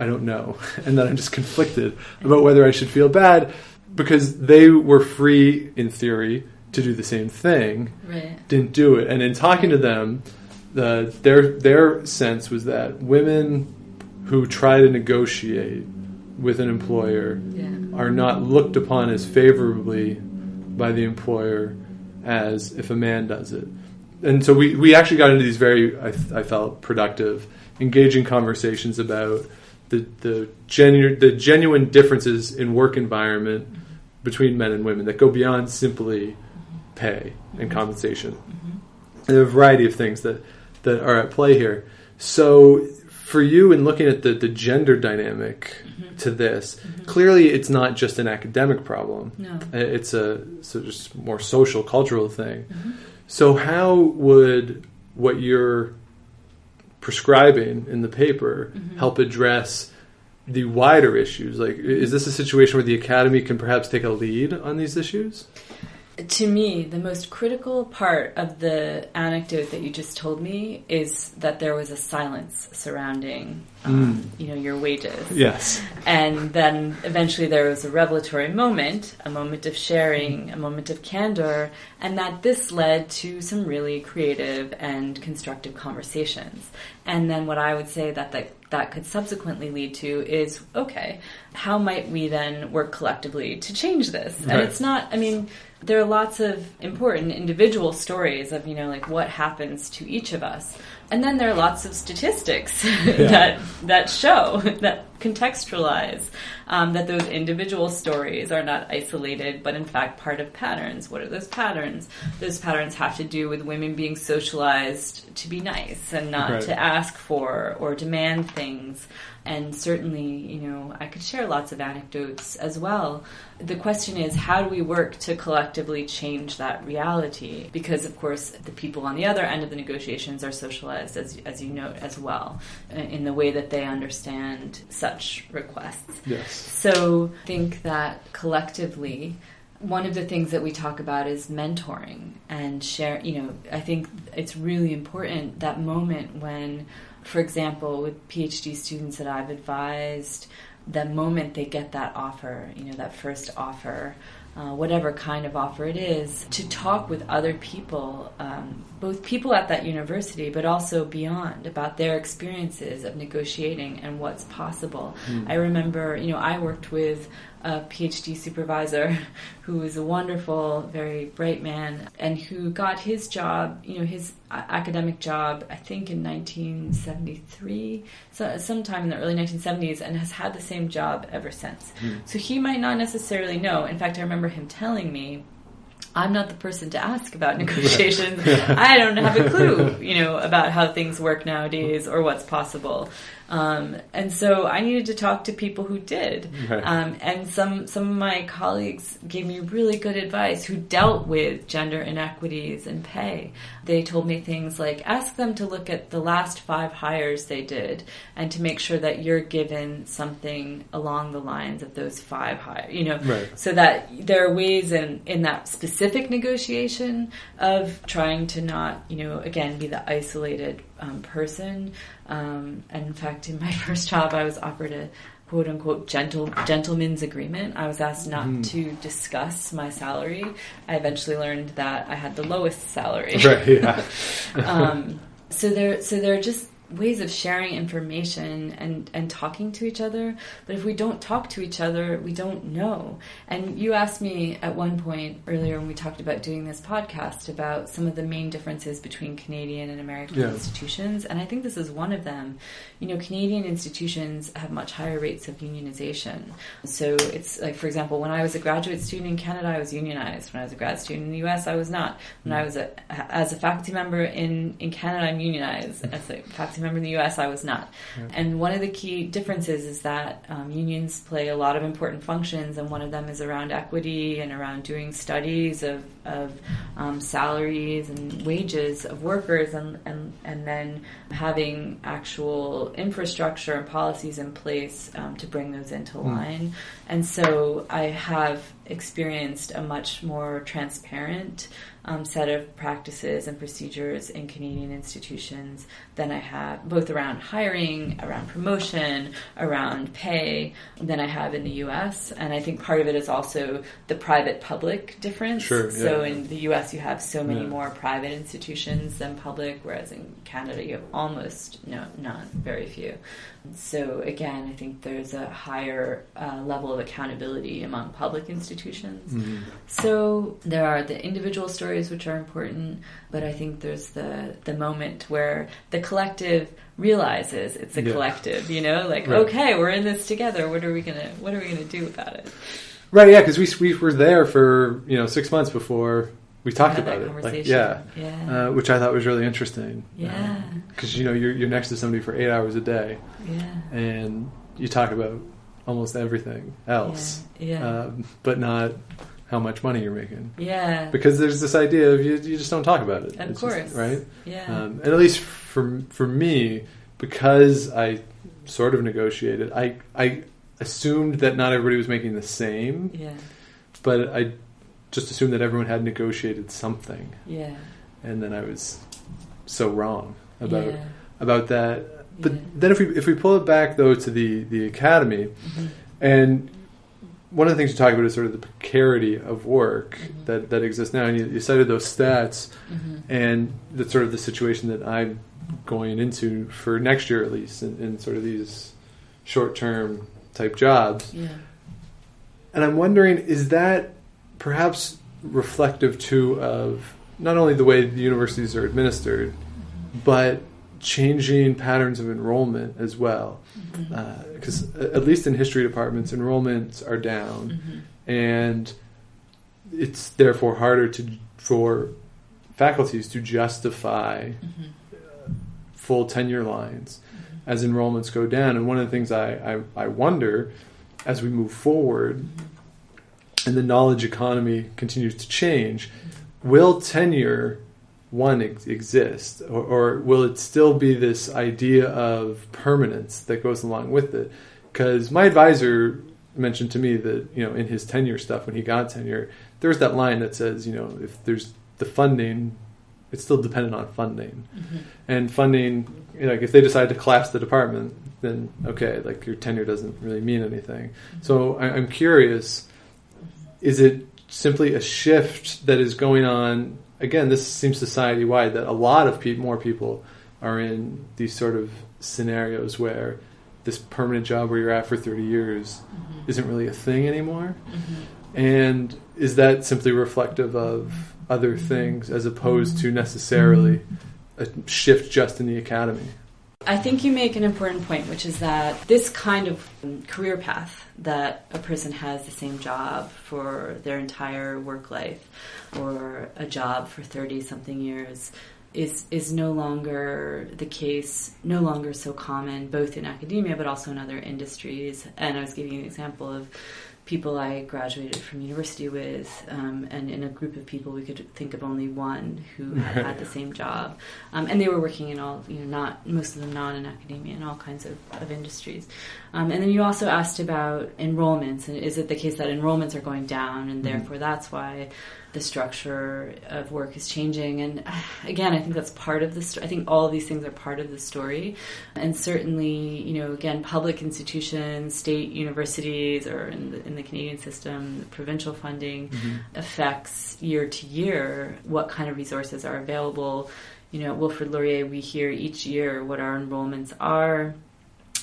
I don't know, and that I'm just conflicted about whether I should feel bad, because they were free, in theory, to do the same thing, didn't do it. And in talking to them, their sense was that women who try to negotiate with an employer are not looked upon as favorably by the employer as if a man does it. And so we actually got into these very, I felt, productive, engaging conversations about the genuine differences in work environment between men and women that go beyond simply pay and compensation. And there are a variety of things that are at play here. So for you, in looking at the gender dynamic to this, clearly it's not just an academic problem. No. It's just more social, cultural thing. So how would what you're prescribing in the paper help address the wider issues? Like, is this a situation where the academy can perhaps take a lead on these issues? To me, the most critical part of the anecdote that you just told me is that there was a silence surrounding, your wages. Yes. And then eventually there was a revelatory moment, a moment of sharing, a moment of candor, and that this led to some really creative and constructive conversations. And then what I would say that could subsequently lead to is, okay, how might we then work collectively to change this? Right. And it's not, there are lots of important individual stories of, what happens to each of us. And then there are lots of statistics that show, that contextualize, that those individual stories are not isolated, but in fact part of patterns. What are those patterns? Those patterns have to do with women being socialized to be nice and not to ask for or demand things. And certainly, I could share lots of anecdotes as well. The question is, how do we work to collectively change that reality? Because, of course, the people on the other end of the negotiations are socialized, as you note, as well, in the way that they understand such requests. Yes. So I think that collectively, one of the things that we talk about is mentoring and share. I think it's really important, that moment when, for example, with PhD students that I've advised, the moment they get that offer, that first offer, whatever kind of offer it is, to talk with other people, both people at that university, but also beyond, about their experiences of negotiating and what's possible. I remember, I worked with a PhD supervisor who was a wonderful, very bright man, and who got his job, his academic job, I think in 1973, so sometime in the early 1970s, and has had the same job ever since. So he might not necessarily know. In fact, I remember him telling me, I'm not the person to ask about negotiations. I don't have a clue, about how things work nowadays or what's possible. And so I needed to talk to people who did. Right. And some of my colleagues gave me really good advice who dealt with gender inequities and pay. They told me things like, ask them to look at the last 5 hires they did and to make sure that you're given something along the lines of those 5 hires, right. So that there are ways in that specific negotiation of trying to not, again, be the isolated person. And in fact, in my first job, I was offered a quote-unquote gentleman's agreement. I was asked not to discuss my salary. I eventually learned that I had the lowest salary. Right, yeah. So there are just ways of sharing information and talking to each other. But if we don't talk to each other, we don't know. And you asked me at one point earlier when we talked about doing this podcast about some of the main differences between Canadian and American institutions. And I think this is one of them. Canadian institutions have much higher rates of unionization. So it's like, for example, when I was a graduate student in Canada, I was unionized. When I was a grad student in the US, I was not. When I was as a faculty member in Canada, I'm unionized. As a faculty member in the US, I was not. And one of the key differences is that unions play a lot of important functions, and one of them is around equity and around doing studies of salaries and wages of workers, and then having actual infrastructure and policies in place to bring those into line. And so I have experienced a much more transparent set of practices and procedures in Canadian institutions than I have, both around hiring, around promotion, around pay, than I have in the U.S. And I think part of it is also the private-public difference. Sure, yeah. So in the U.S. you have so many more private institutions than public, whereas in Canada you have almost none, very few. So again, I think there's a higher level of accountability among public institutions. Mm-hmm. So there are the individual stories which are important, but I think there's the moment where the collective realizes it's a collective, okay, we're in this together. What are we gonna do about it? Right, yeah, because we were there for 6 months before we talked about it. Which I thought was really interesting. Yeah, because you're next to somebody for 8 hours a day. Yeah, and you talk about almost everything else. But not how much money you're making. Yeah, because there's this idea of you just don't talk about it. Of course, just, right? Yeah, and at least for me, because I sort of negotiated, I assumed that not everybody was making the same. Yeah, but I just assumed that everyone had negotiated something. Yeah, and then I was so wrong about that. But then if we pull it back though to the academy, and one of the things you talk about is sort of the precarity of work that exists now, and you cited those stats, and that's sort of the situation that I'm going into for next year at least, in sort of these short-term type jobs. Yeah. And I'm wondering, is that perhaps reflective too of not only the way the universities are administered, but changing patterns of enrollment as well? Because at least in history departments, enrollments are down, and it's therefore harder for faculties to justify full tenure lines as enrollments go down. And one of the things I wonder, as we move forward and the knowledge economy continues to change, will tenure exist, or will it still be this idea of permanence that goes along with it? Because my advisor mentioned to me that in his tenure stuff, when he got tenure, there's that line that says if there's the funding, it's still dependent on funding, and funding, like if they decide to collapse the department, then okay, like your tenure doesn't really mean anything. So I'm curious, is it simply a shift that is going on? Again, this seems society-wide, that a lot of more people are in these sort of scenarios where this permanent job where you're at for 30 years isn't really a thing anymore. And is that simply reflective of other things as opposed to necessarily a shift just in the academy? I think you make an important point, which is that this kind of career path, that a person has the same job for their entire work life or a job for 30-something years, is no longer the case, no longer so common, both in academia but also in other industries. And I was giving you an example of people I graduated from university with, and in a group of people we could think of only one who had the same job, and they were working in all, not most of them not in academia, in all kinds of industries. And then you also asked about enrollments, and is it the case that enrollments are going down, and therefore that's why the structure of work is changing. And again, I think that's part of the story. I think all of these things are part of the story. And certainly, again, public institutions, state universities, or in the Canadian system, the provincial funding affects year to year what kind of resources are available. At Wilfrid Laurier, we hear each year what our enrollments are.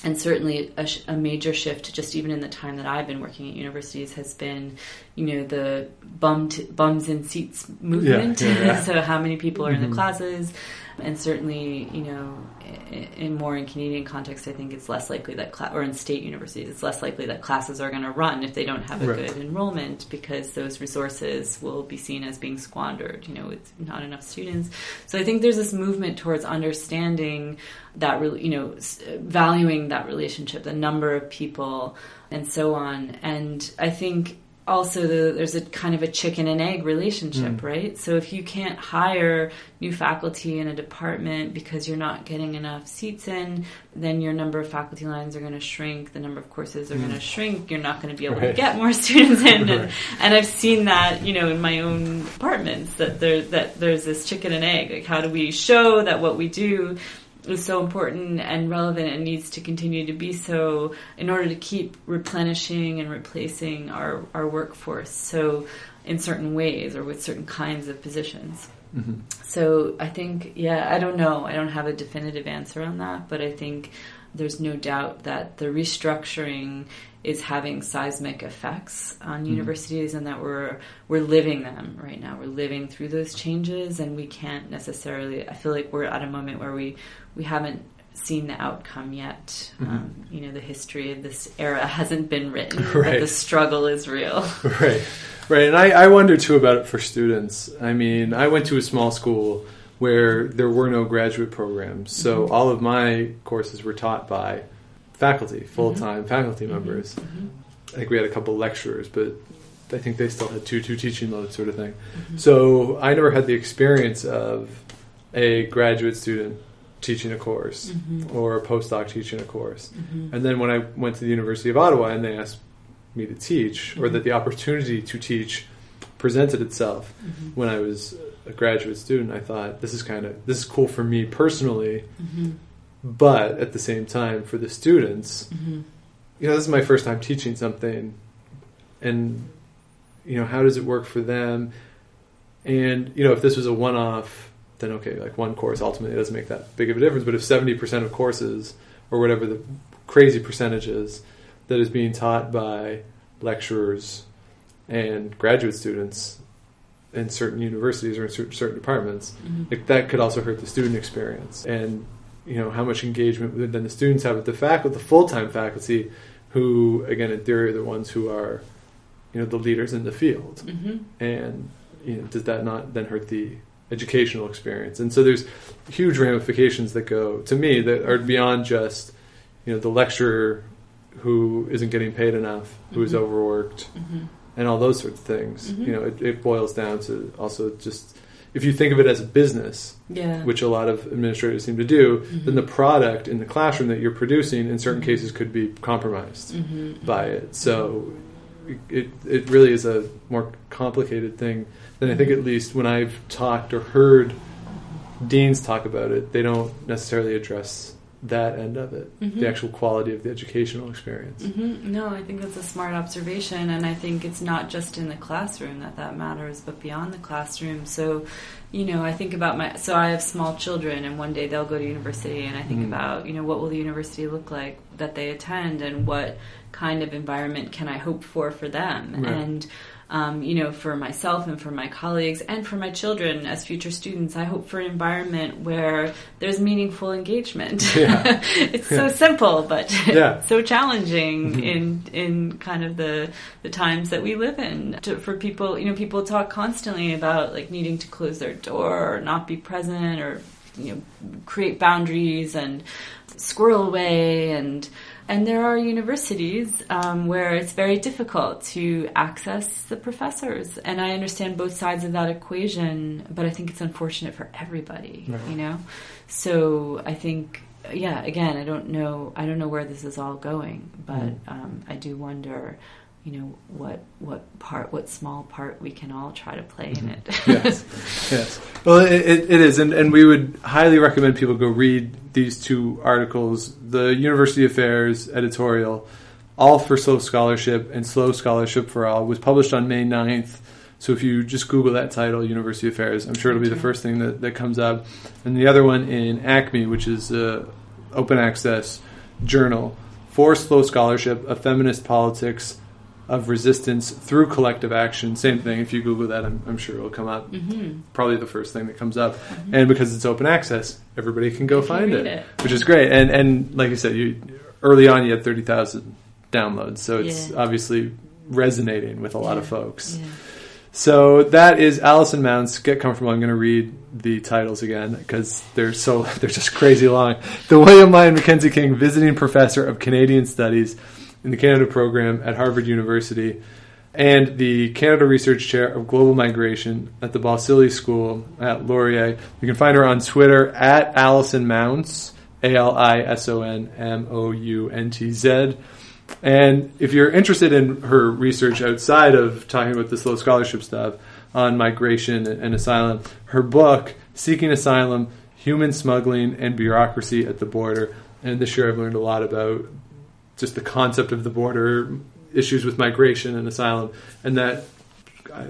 And certainly a major shift, just even in the time that I've been working at universities, has been, the bums in seats movement. Yeah. So how many people are in the classes? And certainly, in Canadian context, I think it's less likely that, or in state universities, it's less likely that classes are going to run if they don't have a good enrollment, because those resources will be seen as being squandered, with not enough students. So I think there's this movement towards understanding that, valuing that relationship, the number of people, and so on. And I think also there's a kind of a chicken and egg relationship, right? So if you can't hire new faculty in a department because you're not getting enough seats in, then your number of faculty lines are going to shrink, the number of courses are going to shrink, you're not going to be able to get more students in. And I've seen that, in my own departments, that there's this chicken and egg. Like, how do we show that what we do is so important and relevant and needs to continue to be so in order to keep replenishing and replacing our workforce, so in certain ways or with certain kinds of positions. So I think, I don't know. I don't have a definitive answer on that, but I think there's no doubt that the restructuring is having seismic effects on universities, and that we're living them right now. We're living through those changes, and we can't necessarily, I feel like we're at a moment where we haven't seen the outcome yet. The history of this era hasn't been written, but the struggle is real. Right. And I wonder too about it for students. I mean, I went to a small school where there were no graduate programs, so all of my courses were taught by faculty, full-time faculty members. I think we had a couple lecturers, but I think they still had two teaching loads, sort of thing. So I never had the experience of a graduate student teaching a course or a postdoc teaching a course. And then when I went to the University of Ottawa and they asked me to teach, or that the opportunity to teach presented itself when I was a graduate student, I thought, this is cool for me personally, but at the same time for the students, this is my first time teaching something, and how does it work for them? And if this was a one-off, then okay, like one course ultimately doesn't make that big of a difference. But if 70% of courses, or whatever the crazy percentage is, that is being taught by lecturers and graduate students in certain universities or in certain departments, that could also hurt the student experience. And how much engagement would then the students have with the full-time faculty, who again in theory are the ones who are the leaders in the field. And does that not then hurt the educational experience? And so there's huge ramifications that go, to me, that are beyond just the lecturer who isn't getting paid enough, who is overworked, and all those sorts of things. It boils down to also just, if you think of it as a business, which a lot of administrators seem to do, then the product in the classroom that you're producing in certain cases could be compromised by it. So it really is a more complicated thing than I think, at least when I've talked or heard deans talk about it, they don't necessarily address that end of it, the actual quality of the educational experience. No, I think that's a smart observation, and I think it's not just in the classroom that matters, but beyond the classroom. So, I think about I have small children, and one day they'll go to university, and I think about, what will the university look like that they attend, and what kind of environment can I hope for them? Right. And for myself and for my colleagues and for my children as future students, I hope for an environment where there's meaningful engagement. It's so simple, but so challenging in kind of the times that we live in. For people, people talk constantly about like needing to close their door or not be present, or create boundaries and squirrel away, and there are universities where it's very difficult to access the professors. And I understand both sides of that equation, but I think it's unfortunate for everybody, So I think, again, I don't know where this is all going, but I do wonder, what small part we can all try to play in it. Yes. Well, it is, and we would highly recommend people go read these two articles. The University Affairs editorial, All for Slow Scholarship and Slow Scholarship for All, was published on May 9th. So if you just Google that title, University Affairs, I'm sure it'll be the first thing that comes up. And the other one in ACME, which is open access journal, For Slow Scholarship, A Feminist Politics of Resistance Through Collective Action. Same thing. If you Google that, I'm sure it'll come up. Mm-hmm. Probably the first thing that comes up. Mm-hmm. And because it's open access, everybody can go find it, which is great. And like you said, early on you had 30,000 downloads, so it's obviously resonating with a lot of folks. Yeah. So that is Alison Mountz. Get comfortable. I'm going to read the titles again because they're just crazy long. The William Lyon Mackenzie King Visiting Professor of Canadian Studies in the Canada Program at Harvard University, and the Canada Research Chair of Global Migration at the Balsillie School at Laurier. You can find her on Twitter at Alison Mountz, ALISONMOUNTZ. And if you're interested in her research outside of talking about the slow scholarship stuff on migration and asylum, her book, Seeking Asylum, Human Smuggling and Bureaucracy at the Border. And this year I've learned a lot about just the concept of the border, issues with migration and asylum. And that,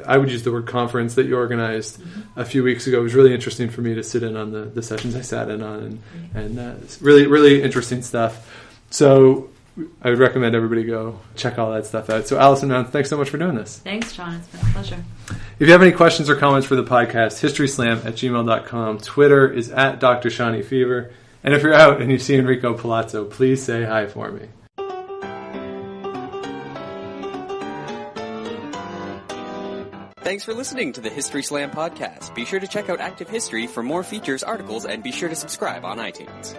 I would use the word conference that you organized a few weeks ago. It was really interesting for me to sit in on the sessions I sat in on. And it's really, really interesting stuff. So I would recommend everybody go check all that stuff out. So Alison Mountz, thanks so much for doing this. Thanks, John. It's been a pleasure. If you have any questions or comments for the podcast, historyslam@gmail.com. Twitter is at Dr. Shawnee Fever. And if you're out and you see Enrico Palazzo, please say hi for me. Thanks for listening to the History Slam podcast. Be sure to check out Active History for more features, articles, and be sure to subscribe on iTunes.